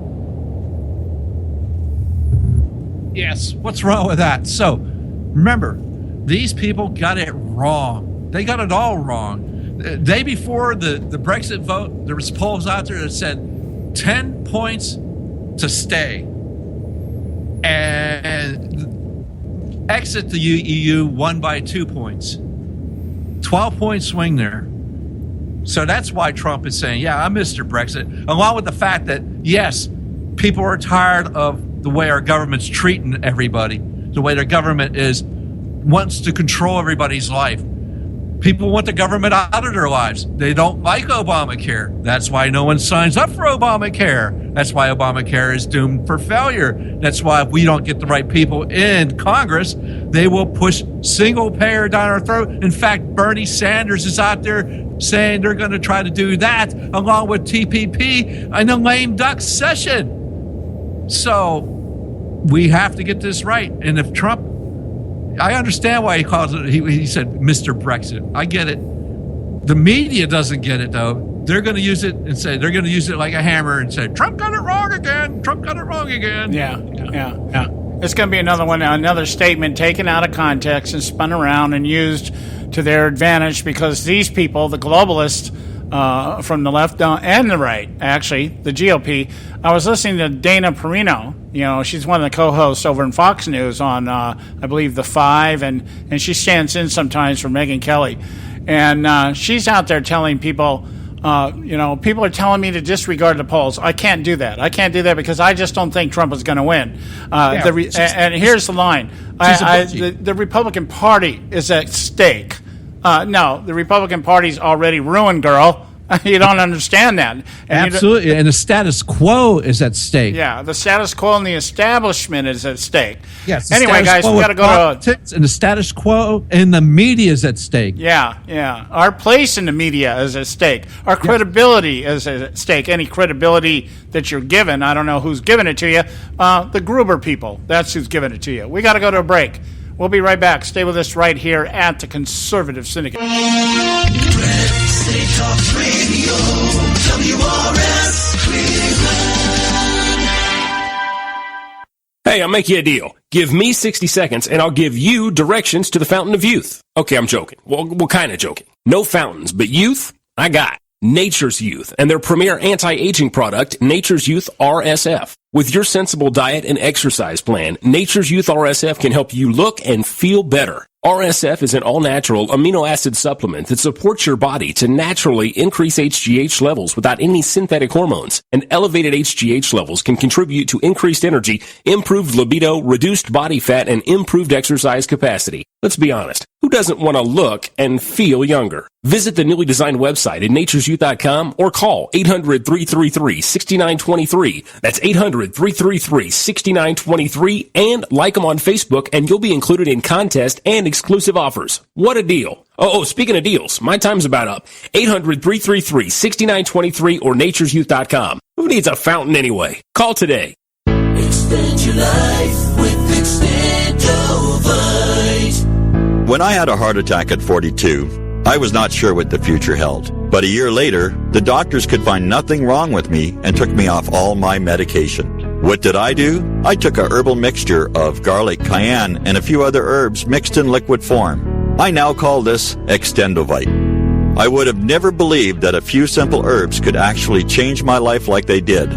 Yes, what's wrong with that? So, remember, these people got it wrong. They got it all wrong. The day before the Brexit vote, there was polls out there that said 10 points to stay and exit the EU won by 2 points. 12-point swing there. So that's why Trump is saying, yeah, I'm Mr. Brexit, along with the fact that, yes, people are tired of the way our government's treating everybody, the way their government wants to control everybody's life. People want the government out of their lives. They don't like Obamacare. That's why no one signs up for Obamacare. That's why Obamacare is doomed for failure. That's why if we don't get the right people in Congress, they will push single payer down our throat. In fact, Bernie Sanders is out there saying they're going to try to do that along with TPP in a lame duck session. So we have to get this right. And if Trump, I understand why he calls it, he said Mr. Brexit. I get it. The media doesn't get it, though. They're going to use it and say, they're going to use it like a hammer and say, Trump got it wrong again. Trump got it wrong again.
Yeah. It's going to be another one, another statement taken out of context and spun around and used to their advantage because these people, the globalists from the left and the right, actually, the GOP. I was listening to Dana Perino. You know, she's one of the co-hosts over in Fox News on, I believe, The Five, and she stands in sometimes for Megyn Kelly. And she's out there telling people, people are telling me to disregard the polls. I can't do that. I can't do that because I just don't think Trump is going to win. And here's the line. The Republican Party is at stake. No, the Republican Party's already ruined, girl. You don't understand that.
Absolutely. And the status quo is at stake.
Yeah, the status quo and the establishment is at stake.
Yes.
Anyway, guys, we got to go
politics and the status quo and the media is at stake.
Yeah. Our place in the media is at stake. Our credibility is at stake. Any credibility that you're given, I don't know who's giving it to you. The Gruber people, that's who's giving it to you. We got to go to a break. We'll be right back. Stay with us right here at the Conservative Syndicate.
City Talk Radio, WRS Cleveland.
Hey, I'll make you a deal. Give me 60 seconds and I'll give you directions to the Fountain of Youth. Okay, I'm joking. Well, kind of joking. No fountains, but youth, I got Nature's Youth and their premier anti-aging product, Nature's Youth RSF. With your sensible diet and exercise plan, Nature's Youth RSF can help you look and feel better. RSF is an all-natural amino acid supplement that supports your body to naturally increase HGH levels without any synthetic hormones. And elevated HGH levels can contribute to increased energy, improved libido, reduced body fat, and improved exercise capacity. Let's be honest. Who doesn't want to look and feel younger? Visit the newly designed website at naturesyouth.com or call 800-333-6923. That's 800-333-6923 and like them on Facebook and you'll be included in contest and exclusive offers. What a deal. Oh, speaking of deals, my time's about up. 800-333-6923 or naturesyouth.com. Who needs a fountain anyway? Call today.
Extend your life with Extendovite.
When I had a heart attack at 42, I was not sure what the future held. But a year later, the doctors could find nothing wrong with me and took me off all my medication. What did I do? I took a herbal mixture of garlic, cayenne, and a few other herbs mixed in liquid form. I now call this Extendovite. I would have never believed that a few simple herbs could actually change my life like they did.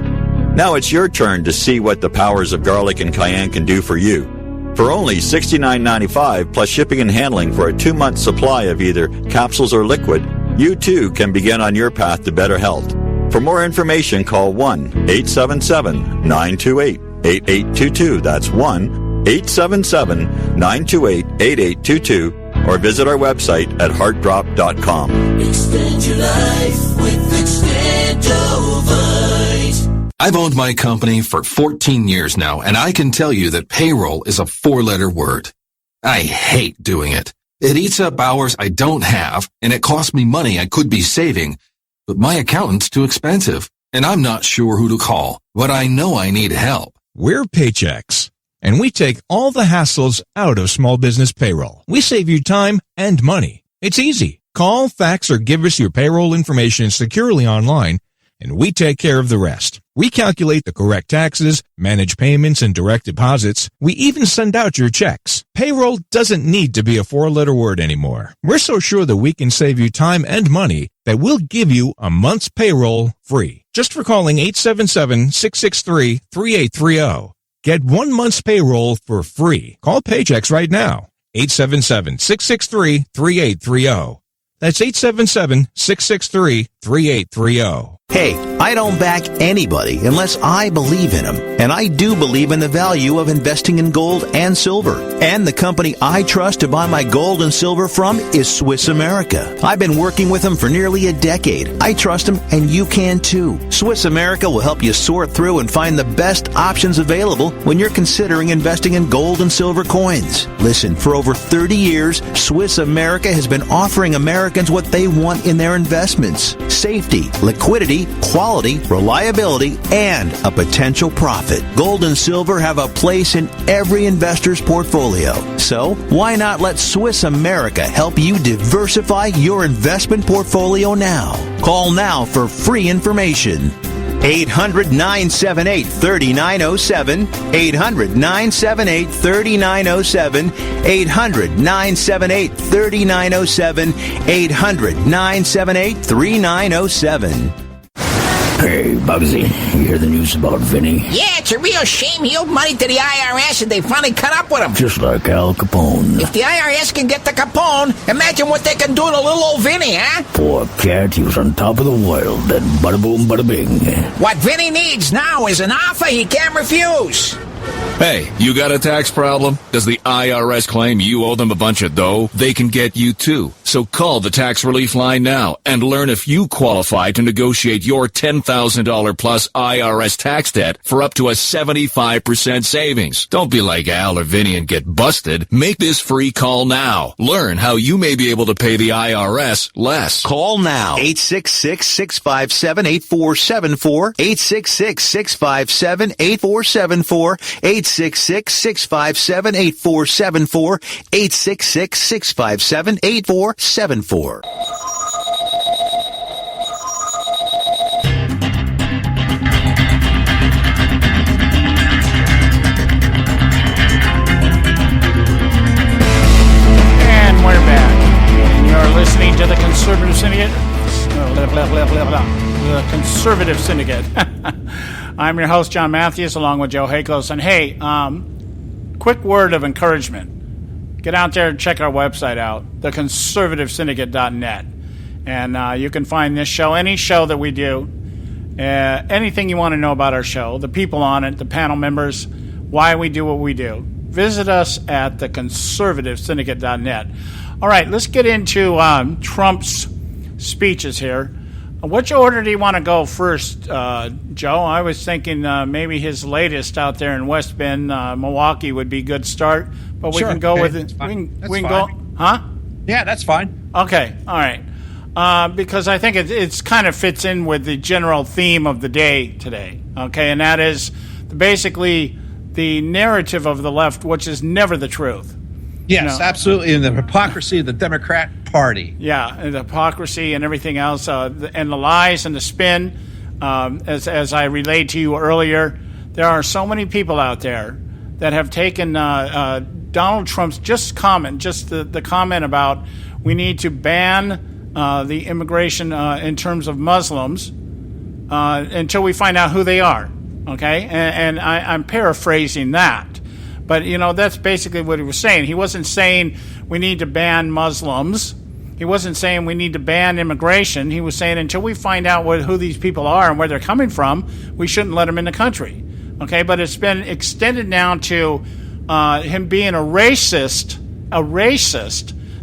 Now it's your turn to see what the powers of garlic and cayenne can do for you. For only $69.95 plus shipping and handling for a 2-month supply of either capsules or liquid, you too can begin on your path to better health. For more information, call 1-877-928-8822. That's 1-877-928-8822. Or visit our website at heartdrop.com.
Extend your life with Extendovite.
I've owned my company for 14 years now, and I can tell you that payroll is a 4-letter word. I hate doing it. It eats up hours I don't have, and it costs me money I could be saving. But my accountant's too expensive, and I'm not sure who to call, but I know I need help.
We're Paychex, and we take all the hassles out of small business payroll. We save you time and money. It's easy. Call, fax, or give us your payroll information securely online, and we take care of the rest. We calculate the correct taxes, manage payments and direct deposits. We even send out your checks. Payroll doesn't need to be a 4-letter word anymore. We're so sure that we can save you time and money that we'll give you a month's payroll free. Just for calling 877-663-3830. Get 1 month's payroll for free. Call Paychex right now. 877-663-3830. That's 877-663-3830.
Hey, I don't back anybody unless I believe in them. And I do believe in the value of investing in gold and silver. And the company I trust to buy my gold and silver from is Swiss America. I've been working with them for nearly a decade. I trust them, and you can too. Swiss America will help you sort through and find the best options available when you're considering investing in gold and silver coins. Listen, for over 30 years, Swiss America has been offering Americans what they want in their investments: safety, liquidity, quality, reliability, and a potential profit. Gold and silver have a place in every investor's portfolio. So, why not let Swiss America help you diversify your investment portfolio now? Call now for free information. 800-978-3907, 800-978-3907, 800-978-3907, 800-978-3907.
Hey, Bugsy, you hear the news about Vinny?
Yeah, it's a real shame he owed money to the IRS and they finally cut up with him.
Just like Al Capone.
If the IRS can get to Capone, imagine what they can do to little old Vinny, huh?
Poor cat, he was on top of the world, then bada boom, bada bing.
What Vinny needs now is an offer he can't refuse.
Hey, you got a tax problem? Does the IRS claim you owe them a bunch of dough? They can get you too. So call the tax relief line now and learn if you qualify to negotiate your $10,000 plus IRS tax debt for up to a 75% savings. Don't be like Al or Vinny and get busted. Make this free call now. Learn how you may be able to pay the IRS less.
Call now. 866-657-8474. 866-657-8474. 866-657-8474. 866-657-8474.
And we're back. And you're listening to the Conservative Syndicate. The Conservative Syndicate. I'm your host, John Matthews, along with Joe Hakos. And hey, quick word of encouragement. Get out there and check our website out, theconservativesyndicate.net. And you can find this show, any show that we do, anything you want to know about our show, the people on it, the panel members, why we do what we do. Visit us at theconservativesyndicate.net. All right, let's get into Trump's speeches here. Which order do you want to go first, Joe? I was thinking maybe his latest out there in West Bend, Milwaukee, would be a good start. But we can go with it. We can go, huh?
Yeah, that's fine.
Okay, all right. Because I think it's kind of fits in with the general theme of the day today. Okay, and that is basically the narrative of the left, which is never the truth.
Yes, absolutely, and the hypocrisy of the Democrat Party.
Yeah, and the hypocrisy and everything else, and the lies and the spin. As I relayed to you earlier, there are so many people out there that have taken Donald Trump's the comment about we need to ban the immigration in terms of Muslims until we find out who they are. Okay, and I'm paraphrasing that. But, that's basically what he was saying. He wasn't saying we need to ban Muslims. He wasn't saying we need to ban immigration. He was saying until we find out who these people are and where they're coming from, we shouldn't let them in the country. Okay, but it's been extended now to him being a racist,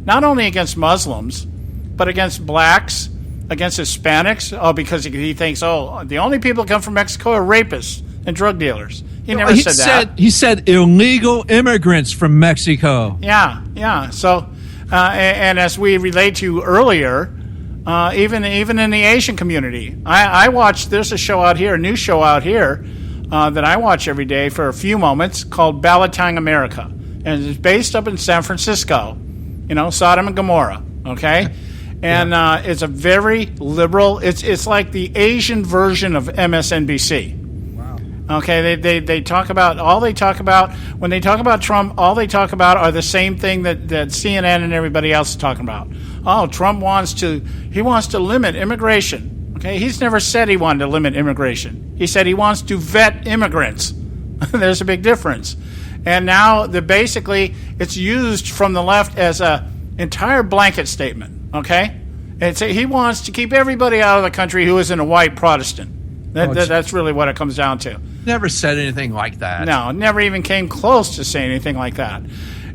not only against Muslims, but against blacks, against Hispanics, because he thinks, the only people that come from Mexico are rapists and drug dealers. He never said that.
He said illegal immigrants from Mexico.
Yeah. So, and as we relayed to you earlier, even in the Asian community, I watch. There's a new show out here that I watch every day for a few moments called Balotang America, and it's based up in San Francisco. Sodom and Gomorrah. Okay. And it's a very liberal. It's like the Asian version of MSNBC. Okay, they talk about when they talk about Trump, all they talk about are the same thing that CNN and everybody else is talking about. Oh, Trump wants to limit immigration. Okay, he's never said he wanted to limit immigration. He said he wants to vet immigrants. There's a big difference. And now it's used from the left as a entire blanket statement. Okay, He wants to keep everybody out of the country who isn't a white Protestant. That's really what it comes down to.
Never said anything like that.
No, never even came close to saying anything like that.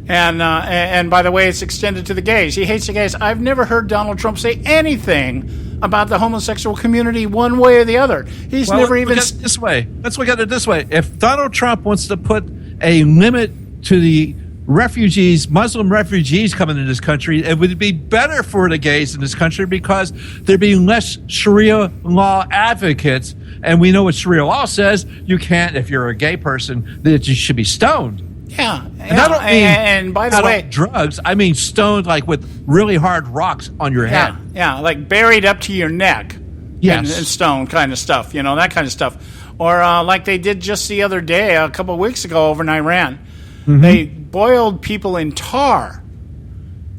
And by the way, it's extended to the gays. He hates the gays. I've never heard Donald Trump say anything about the homosexual community one way or the other. He's never even...
Let's look at it this way. If Donald Trump wants to put a limit to the Muslim refugees coming into this country, it would be better for the gays in this country because there'd be less Sharia law advocates. And we know what Sharia law says. You can't, if you're a gay person, that you should be stoned.
Yeah.
And I don't mean
and by the way,
drugs. I mean stoned like with really hard rocks on your head.
Yeah, like buried up to your neck.
Yes.
And stone kind of stuff, that kind of stuff. Or like they did just the other day, a couple of weeks ago over in Iran. Mm-hmm. They boiled people in tar.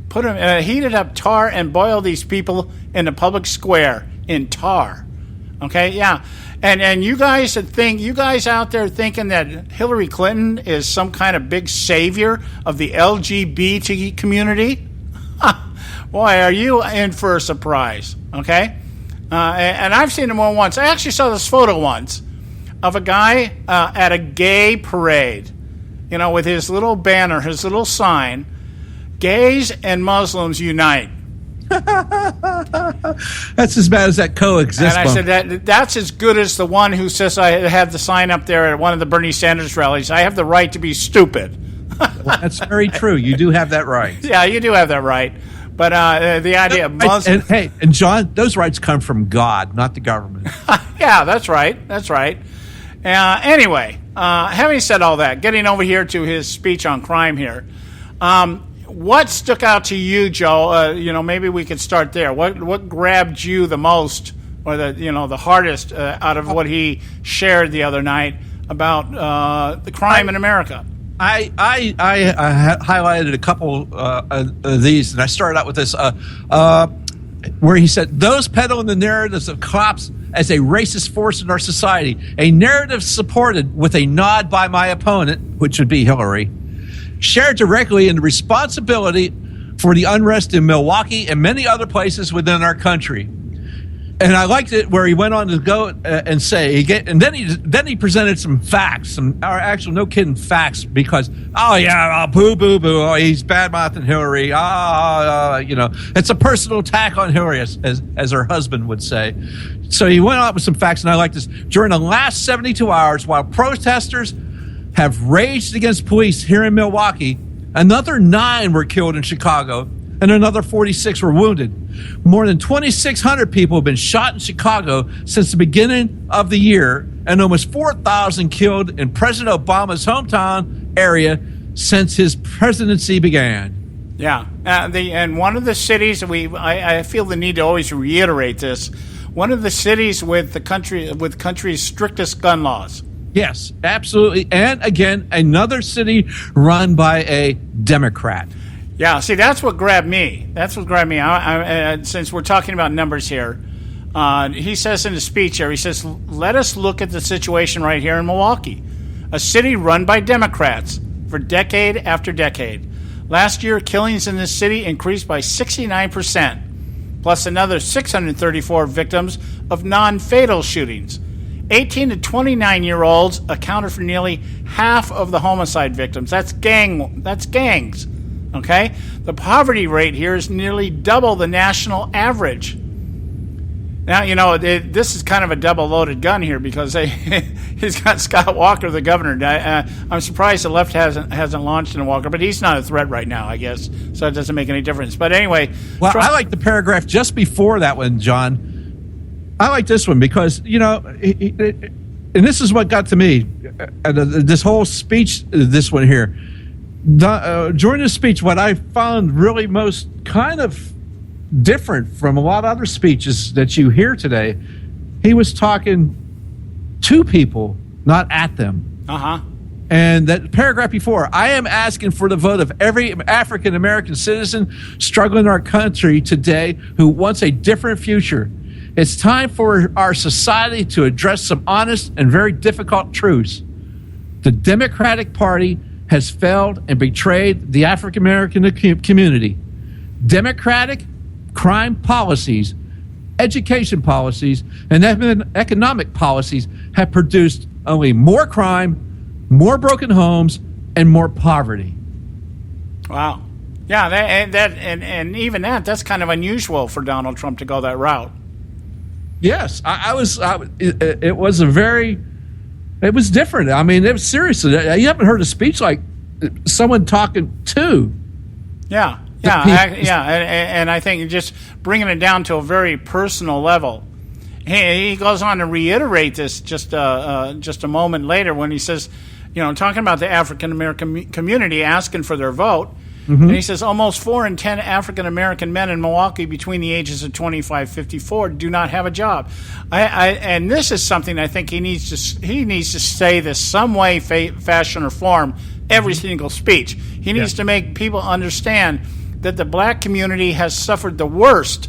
Put them, heated up tar and boiled these people in the public square in tar. Okay, yeah. And you guys out there thinking that Hillary Clinton is some kind of big savior of the LGBT community? Boy, are you in for a surprise, okay? And I've seen him once. I actually saw this photo once of a guy at a gay parade, with his little banner, his little sign, "Gays and Muslims Unite."
That's as bad as that coexist.
And I said that's as good as the one who says I had the sign up there at one of the Bernie Sanders rallies. I have the right to be stupid.
Well, that's very true. You do have that right.
Yeah, you do have that right. But the idea of Muslims...
And John, those rights come from God, not the government.
Yeah, that's right. That's right. Anyway, having said all that, getting over here to his speech on crime here, what stuck out to you, Joe? Maybe we could start there. What grabbed you the most, or the hardest out of what he shared the other night about the crime in America?
I highlighted a couple of these, and I started out with this, where he said, "Those peddling the narratives of cops as a racist force in our society, a narrative supported with a nod by my opponent," which would be Hillary, "shared directly in the responsibility for the unrest in Milwaukee and many other places within our country." And I liked it where he went on to go and say, and then he presented some facts, actual no kidding facts, because boo, he's bad mouthing Hillary, it's a personal attack on Hillary, as her husband would say. So he went on with some facts, and I like this. During the last 72 hours, while protesters have raged against police here in Milwaukee, another 9 were killed in Chicago, and another 46 were wounded. More than 2,600 people have been shot in Chicago since the beginning of the year, and almost 4,000 killed in President Obama's hometown area since his presidency began.
Yeah, and one of the cities I feel the need to always reiterate this. One of the cities with the country's strictest gun laws.
Yes, absolutely. And again, another city run by a Democrat.
Yeah, see, that's what grabbed me. Since we're talking about numbers here, he says in his speech here, he says, "Let us look at the situation right here in Milwaukee, a city run by Democrats for decade after decade. Last year, killings in this city increased by 69%, plus another 634 victims of non-fatal shootings. 18 to 29-year-olds accounted for nearly half of the homicide victims. That's gangs. Okay? The poverty rate here is nearly double the national average." Now, this is kind of a double-loaded gun here because he's got Scott Walker, the governor. I'm surprised the left hasn't launched in Walker, but he's not a threat right now, I guess, so it doesn't make any difference. But anyway...
Well, I like the paragraph just before that one, John. I like this one because, and this is what got to me, this whole speech, this one here. During the speech, what I found really most kind of different from a lot of other speeches that you hear today, he was talking to people, not at them. And that paragraph before, "I am asking for the vote of every African-American citizen struggling in our country today who wants a different future. It's time for our society to address some honest and very difficult truths. The Democratic Party has failed and betrayed the African-American community. Democratic crime policies, education policies, and economic policies have produced only more crime, more broken homes, and more poverty.
Wow. Yeah, and even that's kind of unusual for Donald Trump to go that route.
Yes, it was different. I mean, it was seriously. You haven't heard a speech like someone talking to.
Yeah, and I think just bringing it down to a very personal level. He goes on to reiterate this just a moment later when he says, talking about the African American community asking for their vote. Mm-hmm. And he says almost 4 in 10 African American men in Milwaukee between the ages of 25 and 54 do not have a job. And this is something I think he needs to say this some way, fashion, or form every single speech. He needs to make people understand that the black community has suffered the worst.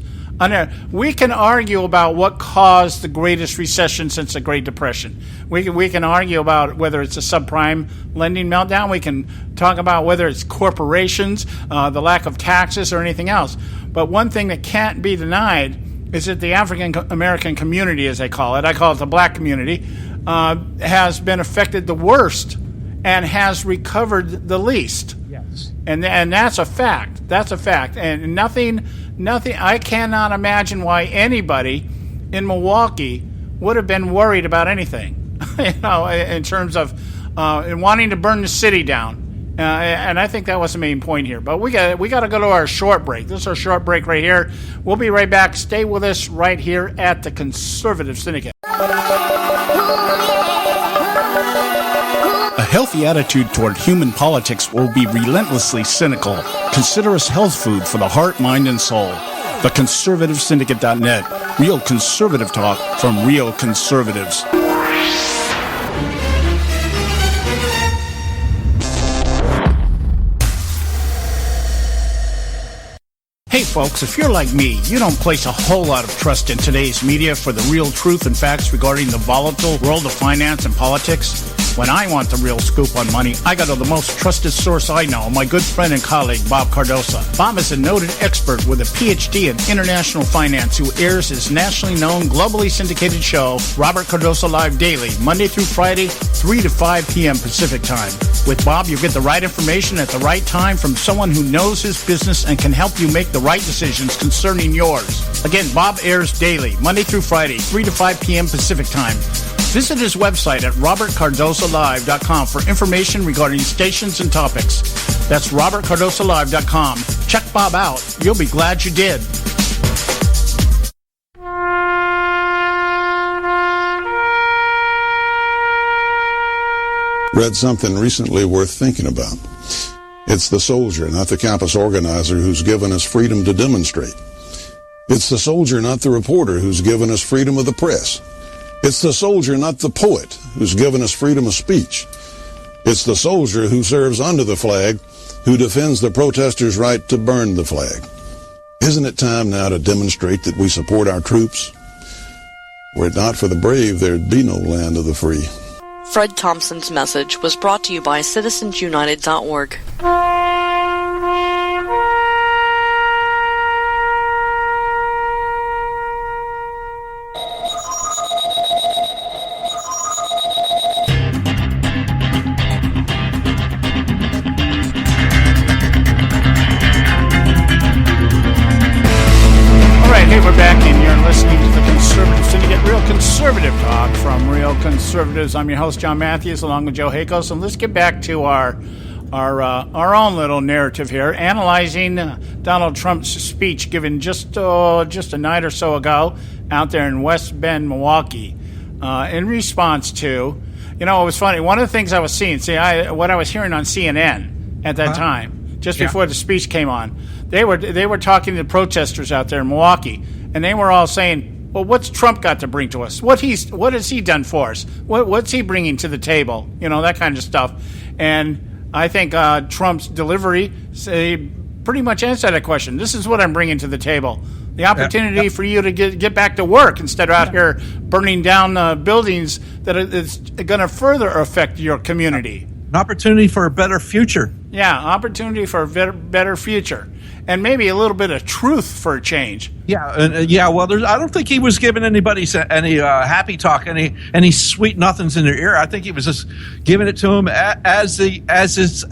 We can argue about what caused the greatest recession since the Great Depression. We can argue about whether it's a subprime lending meltdown. We can talk about whether it's corporations, the lack of taxes, or anything else. But one thing that can't be denied is that the African American community, as they call it, I call it the black community, has been affected the worst and has recovered the least.
Yes.
And that's a fact. That's a fact. And nothing. I cannot imagine why anybody in Milwaukee would have been worried about anything, in terms of wanting to burn the city down. And I think that was the main point here. But we got to go to our short break. This is our short break right here. We'll be right back. Stay with us right here at the Conservative Syndicate.
A healthy attitude toward human politics will be relentlessly cynical. Consider us health food for the heart, mind, and soul. TheConservativeSyndicate.net. Real conservative talk from real conservatives. Hey folks, if you're like me, you don't place a whole lot of trust in today's media for the real truth and facts regarding the volatile world of finance and politics. When I want the real scoop on money, I go to the most trusted source I know, my good friend and colleague, Bob Cardoso. Bob is a noted expert with a PhD in international finance who airs his nationally known, globally syndicated show, Robert Cardoso Live Daily, Monday through Friday, 3 to 5 p.m. Pacific Time. With Bob, you get the right information at the right time from someone who knows his business and can help you make the right decisions concerning yours. Again, Bob airs daily, Monday through Friday, 3 to 5 p.m. Pacific Time. Visit his website at robertcardosolive.com for information regarding stations and topics. That's robertcardosolive.com. Check Bob out. You'll be glad you did.
Read something recently worth thinking about. It's the soldier, not the campus organizer, who's given us freedom to demonstrate. It's the soldier, not the reporter, who's given us freedom of the press. It's the soldier, not the poet, who's given us freedom of speech. It's the soldier who serves under the flag, who defends the protesters' right to burn the flag. Isn't it time now to demonstrate that we support our troops? Were it not for the brave, there'd be no land of the free.
Fred Thompson's message was brought to you by CitizensUnited.org.
We're back, and you're listening to the Conservative Syndicate, real conservative talk from real conservatives. I'm your host, John Matthews, along with Joe Hakos, and let's get back to our own little narrative here, analyzing Donald Trump's speech given just a night or so ago out there in West Bend, Milwaukee, in response to, it was funny. One of the things I was seeing, what I was hearing on CNN at that time, just before the speech came on. They were talking to the protesters out there in Milwaukee, and they were all saying, "Well, what's Trump got to bring to us? What has he done for us? What's he bringing to the table? That kind of stuff." And I think Trump's delivery pretty much answered that question. This is what I'm bringing to the table: the opportunity for you to get back to work instead of out here burning down buildings that is going to further affect your community.
An opportunity for a better future.
Yeah, opportunity for a better future. and maybe a little bit of truth for a change.
Yeah, well, I don't think he was giving anybody any happy talk, any sweet nothings in their ear. I think he was just giving it to them as it's.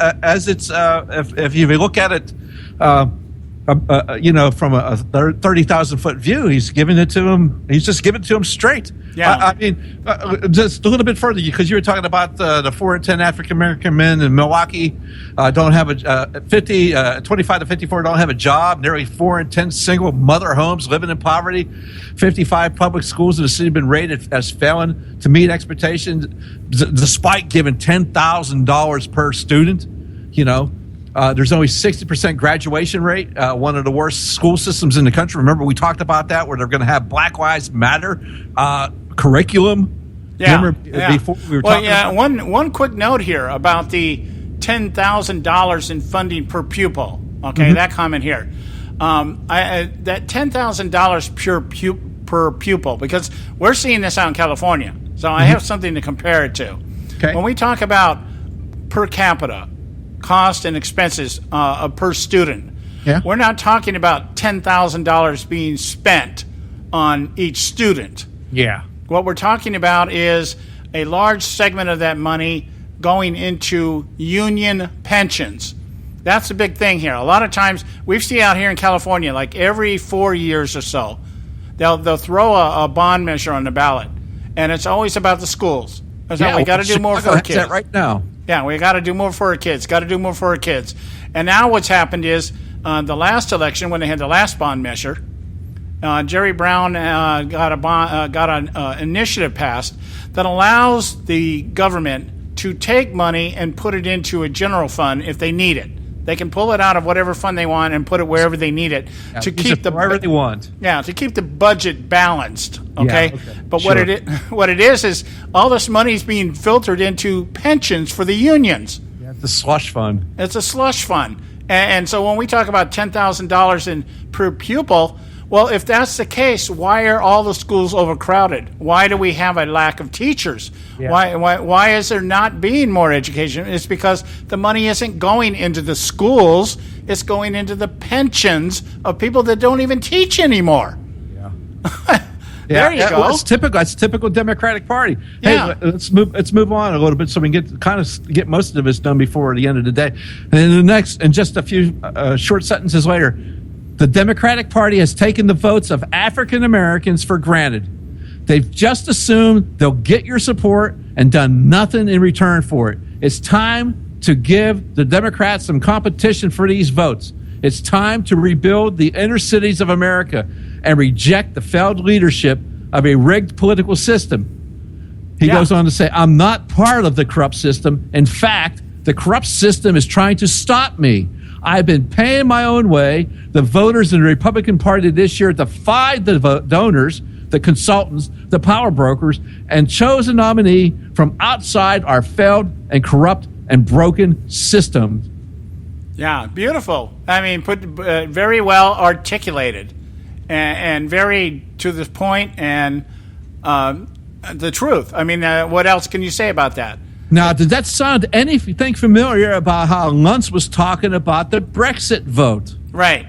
If you look at it, from a 30,000-foot view, he's giving it to him. He's just giving it to him straight.
Yeah.
I mean, just a little bit further, because you were talking about the 4 in 10 African American men in Milwaukee don't have 25 to 54 don't have a job. Nearly 4 in 10 single mother homes living in poverty. 55 public schools in the city have been rated as failing to meet expectations, despite giving $10,000 per student. There's only 60% graduation rate, one of the worst school systems in the country. Remember, we talked about that, where they're going to have Black Lives Matter curriculum.
Yeah.
Remember before we were talking about
one quick note here about the $10,000 in funding per pupil. Okay,
Mm-hmm.
that comment here. That $10,000 per pupil, because we're seeing this out in California. So I have something to compare it to.
Okay.
When we talk about per capita cost and expenses per student, we're not talking about $10,000 being spent on each student.
Yeah.
What we're talking about is a large segment of that money going into union pensions. That's the big thing here. A lot of times we see out here in California, like every 4 years or so, they'll throw a bond measure on the ballot, and it's always about the schools. We got to do more for our kids.
That right now.
Yeah, we got to do more for our kids. Got to do more for our kids. And now what's happened is the last election, when they had the last bond measure, Jerry Brown got an initiative passed that allows the government to take money and put it into a general fund if they need it. They can pull it out of whatever fund they want and put it wherever they need it to keep
wherever they want.
Yeah, to keep the budget balanced. Okay, but
sure.
what it is all this money is being filtered into pensions for the unions.
Yeah, it's a slush fund.
It's a slush fund, and so when we talk about $10,000 in per pupil, well, if that's the case, why are all the schools overcrowded? Why do we have a lack of teachers?
Yeah.
Why is there not being more education? It's because the money isn't going into the schools. It's going into the pensions of people that don't even teach anymore.
Yeah.
There you go.
Well, it's typical Democratic Party.
Yeah.
Hey, let's move on a little bit so we can get most of this done before the end of the day. And in just a few short sentences later, the Democratic Party has taken the votes of African Americans for granted. They've just assumed they'll get your support and done nothing in return for it. It's time to give the Democrats some competition for these votes. It's time to rebuild the inner cities of America and reject the failed leadership of a rigged political system. He goes on to say, I'm not part of the corrupt system. In fact, the corrupt system is trying to stop me. I've been paying my own way. The voters in the Republican Party this year defied the donors, the consultants, the power brokers, and chose a nominee from outside our failed and corrupt and broken system.
Yeah, beautiful. I mean, very well articulated and very to the point and the truth. I mean, what else can you say about that?
Now, did that sound anything familiar about how Luntz was talking about the Brexit vote?
Right.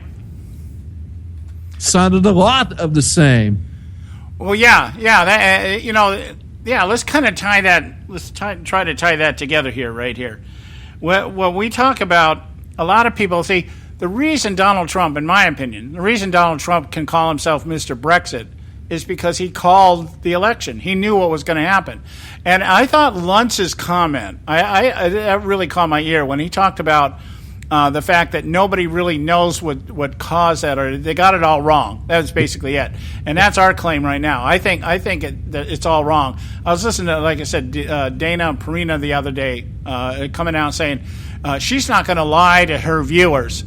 Sounded a lot of the same.
Well, yeah. Let's kind of tie that. Let's try to tie that together here, right here. When we talk about, a lot of people see the reason Donald Trump, in my opinion, the reason Donald Trump can call himself Mr. Brexit is because he called the election. He knew what was going to happen. And I thought Luntz's comment, I really caught my ear when he talked about the fact that nobody really knows what caused that, or they got it all wrong. That was basically it. And that's our claim right now. I think that it's all wrong. I was listening to, like I said, Dana Perina the other day coming out saying she's not going to lie to her viewers.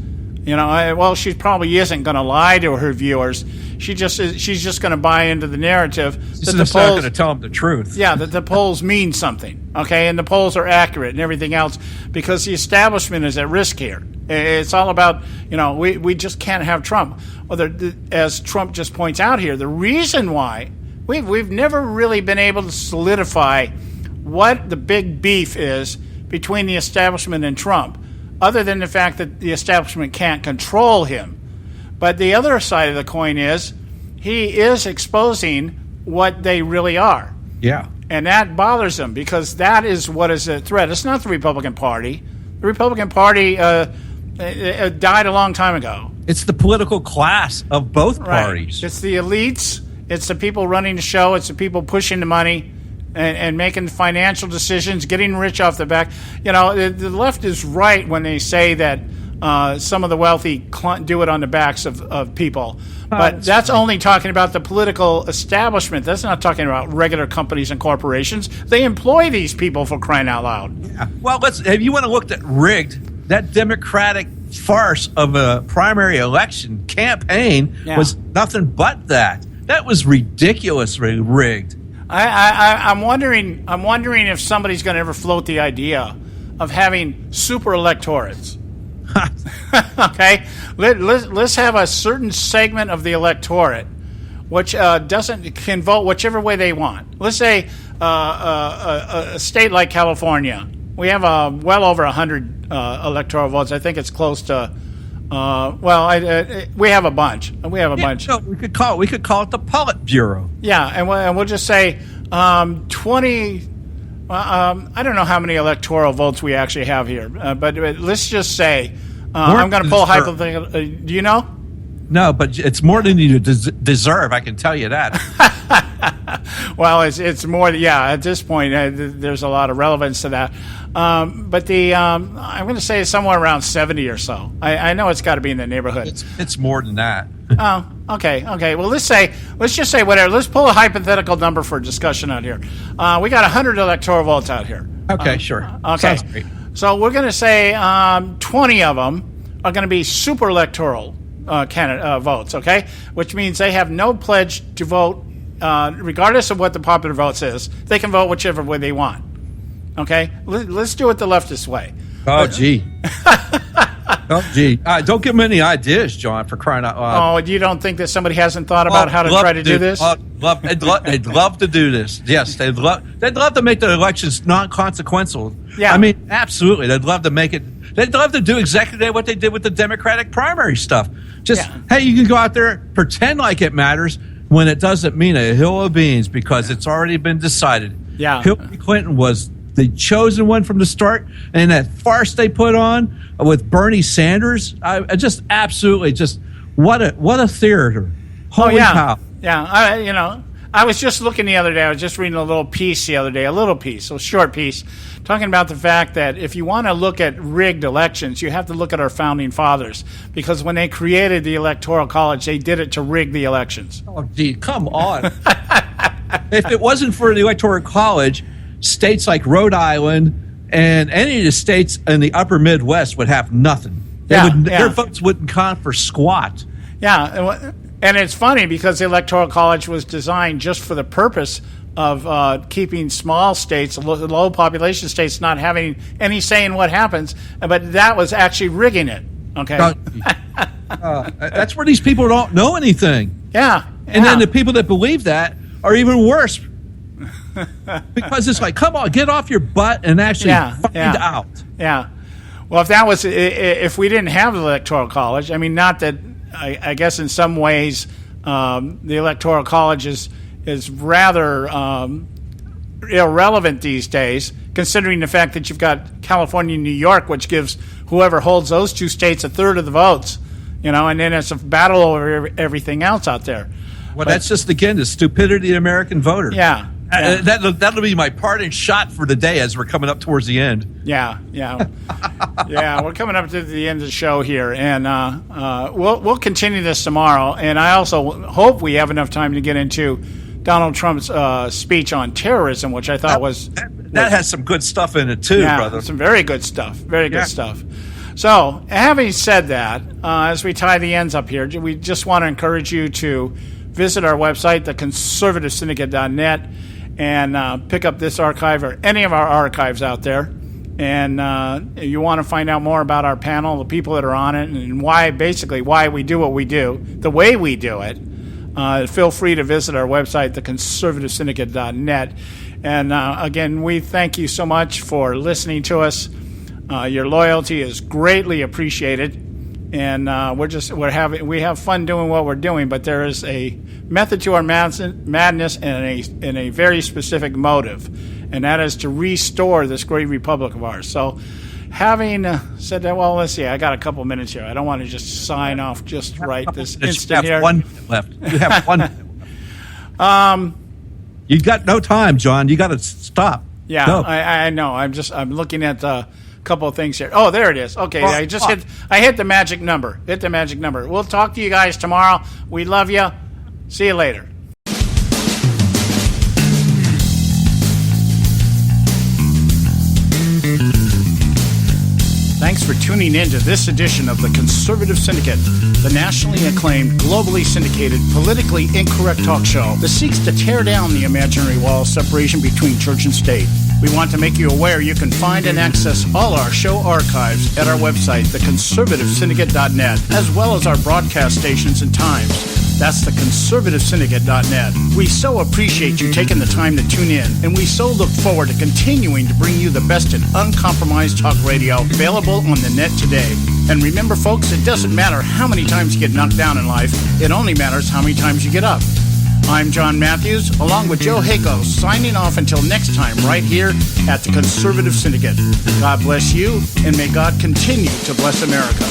Well, she probably isn't going to lie to her viewers. She's just going to buy into the narrative.
She's just not going to tell them the truth.
Yeah, that the polls mean something, okay, and the polls are accurate and everything else, because the establishment is at risk here. It's all about, we just can't have Trump. Well, as Trump just points out here, the reason why we've never really been able to solidify what the big beef is between the establishment and Trump. other than the fact that the establishment can't control him. But the other side of the coin is he is exposing what they really are.
Yeah.
And that bothers them because that is what is a threat. It's not the Republican Party. The Republican Party died a long time ago.
It's the political class of both parties.
It's the elites. It's the people running the show. It's the people pushing the money and making financial decisions, getting rich off the back. The left is right when they say that some of the wealthy do it on the backs of people. But that's only talking about the political establishment. That's not talking about regular companies and corporations. They employ these people, for crying out loud.
Yeah. Well, if you want to look at rigged, that Democratic farce of a primary election campaign was nothing but that. That was ridiculously rigged.
I'm wondering if somebody's going to ever float the idea of having super electorates. Okay, let's have a certain segment of the electorate which can vote whichever way they want. Let's say a state like California, we have well over 100 electoral votes. I think it's close to. We have a bunch.
No, we could call it the Politburo.
Yeah, and we'll just say 20. I don't know how many electoral votes we actually have here, but let's just say I'm going to pull a hypothetical. Do you know?
No, but it's more than you deserve. I can tell you that.
Well, it's more. Yeah, at this point, there's a lot of relevance to that. But I'm going to say somewhere around 70 or so. I know it's got to be in the neighborhood.
It's more than that.
Oh, okay. Well, let's just say whatever. Let's pull a hypothetical number for discussion out here. We got 100 electoral votes out here.
Okay, sure.
Okay.
Sounds great.
So we're going to say 20 of them are going to be super electoral votes. Okay, which means they have no pledge to vote, regardless of what the popular vote says. They can vote whichever way they want. Okay, let's do it the leftist way.
Oh, gee. Don't give them any ideas, John, for crying out loud.
Oh, you don't think that somebody hasn't thought about how to try to do this?
They'd love to do this. Yes, they'd love to make the elections non-consequential.
Yeah.
I mean, absolutely. They'd love to make it. They'd love to do exactly what they did with the Democratic primary stuff. Hey, you can go out there, pretend like it matters when it doesn't mean a hill of beans because it's already been decided.
Yeah.
Hillary Clinton was the chosen one from the start, and that farce they put on with Bernie Sanders, I just absolutely what a theater! Holy cow!
Yeah, I was just looking the other day. I was just reading a little piece the other day, a short piece, talking about the fact that if you want to look at rigged elections, you have to look at our founding fathers because when they created the Electoral College, they did it to rig the elections.
Oh, gee, come on! If it wasn't for the Electoral College, states like Rhode Island and any of the states in the upper Midwest would have nothing. Their votes wouldn't count for squat.
Yeah, and it's funny because the Electoral College was designed just for the purpose of keeping small states, low population states, not having any say in what happens. But that was actually rigging it. Okay,
that's where these people don't know anything.
Yeah,
and then the people that believe that are even worse. Because it's like, come on, get off your butt and actually find out.
Yeah. Well, if we didn't have the Electoral College, I mean, not that I guess in some ways the Electoral College is rather irrelevant these days, considering the fact that you've got California and New York, which gives whoever holds those two states a third of the votes, and then it's a battle over everything else out there.
Well, that's just, again, the stupidity of the American voter.
Yeah.
That'll be my parting shot for the day as we're coming up towards the end.
Yeah. We're coming up to the end of the show here, and we'll continue this tomorrow. And I also hope we have enough time to get into Donald Trump's speech on terrorism, which I thought
that has some good stuff in it too, brother.
Some very good stuff. Very good stuff. So, having said that, as we tie the ends up here, we just want to encourage you to visit our website, theconservativesyndicate.net, and pick up this archive or any of our archives out there. And if you want to find out more about our panel, the people that are on it, and why we do what we do, the way we do it, feel free to visit our website, theconservativesyndicate.net. And again, we thank you so much for listening to us. Your loyalty is greatly appreciated, and we have fun doing what we're doing. But there is a method to our madness and a very specific motive, and that is to restore this great republic of ours. So, having said that, well, let's see. I got a couple minutes here. I don't want to just sign off just right this instant here.
You have 1 minute left. You have 1 minute left. You got no time, John. You got to stop.
Yeah,
Go.
I know. I'm looking at a couple of things here. Oh, there it is. Okay, I hit the magic number. Hit the magic number. We'll talk to you guys tomorrow. We love you. See you later. Thanks for tuning in to this edition of the Conservative Syndicate, the nationally acclaimed, globally syndicated, politically incorrect talk show that seeks to tear down the imaginary wall of separation between church and state. We want to make you aware you can find and access all our show archives at our website, theconservativesyndicate.net, as well as our broadcast stations and times. That's theconservativesyndicate.net. We so appreciate you taking the time to tune in, and we so look forward to continuing to bring you the best in uncompromised talk radio available on the net today. And remember, folks, it doesn't matter how many times you get knocked down in life. It only matters how many times you get up. I'm John Matthews, along with Joe Hako, signing off until next time right here at the Conservative Syndicate. God bless you, and may God continue to bless America.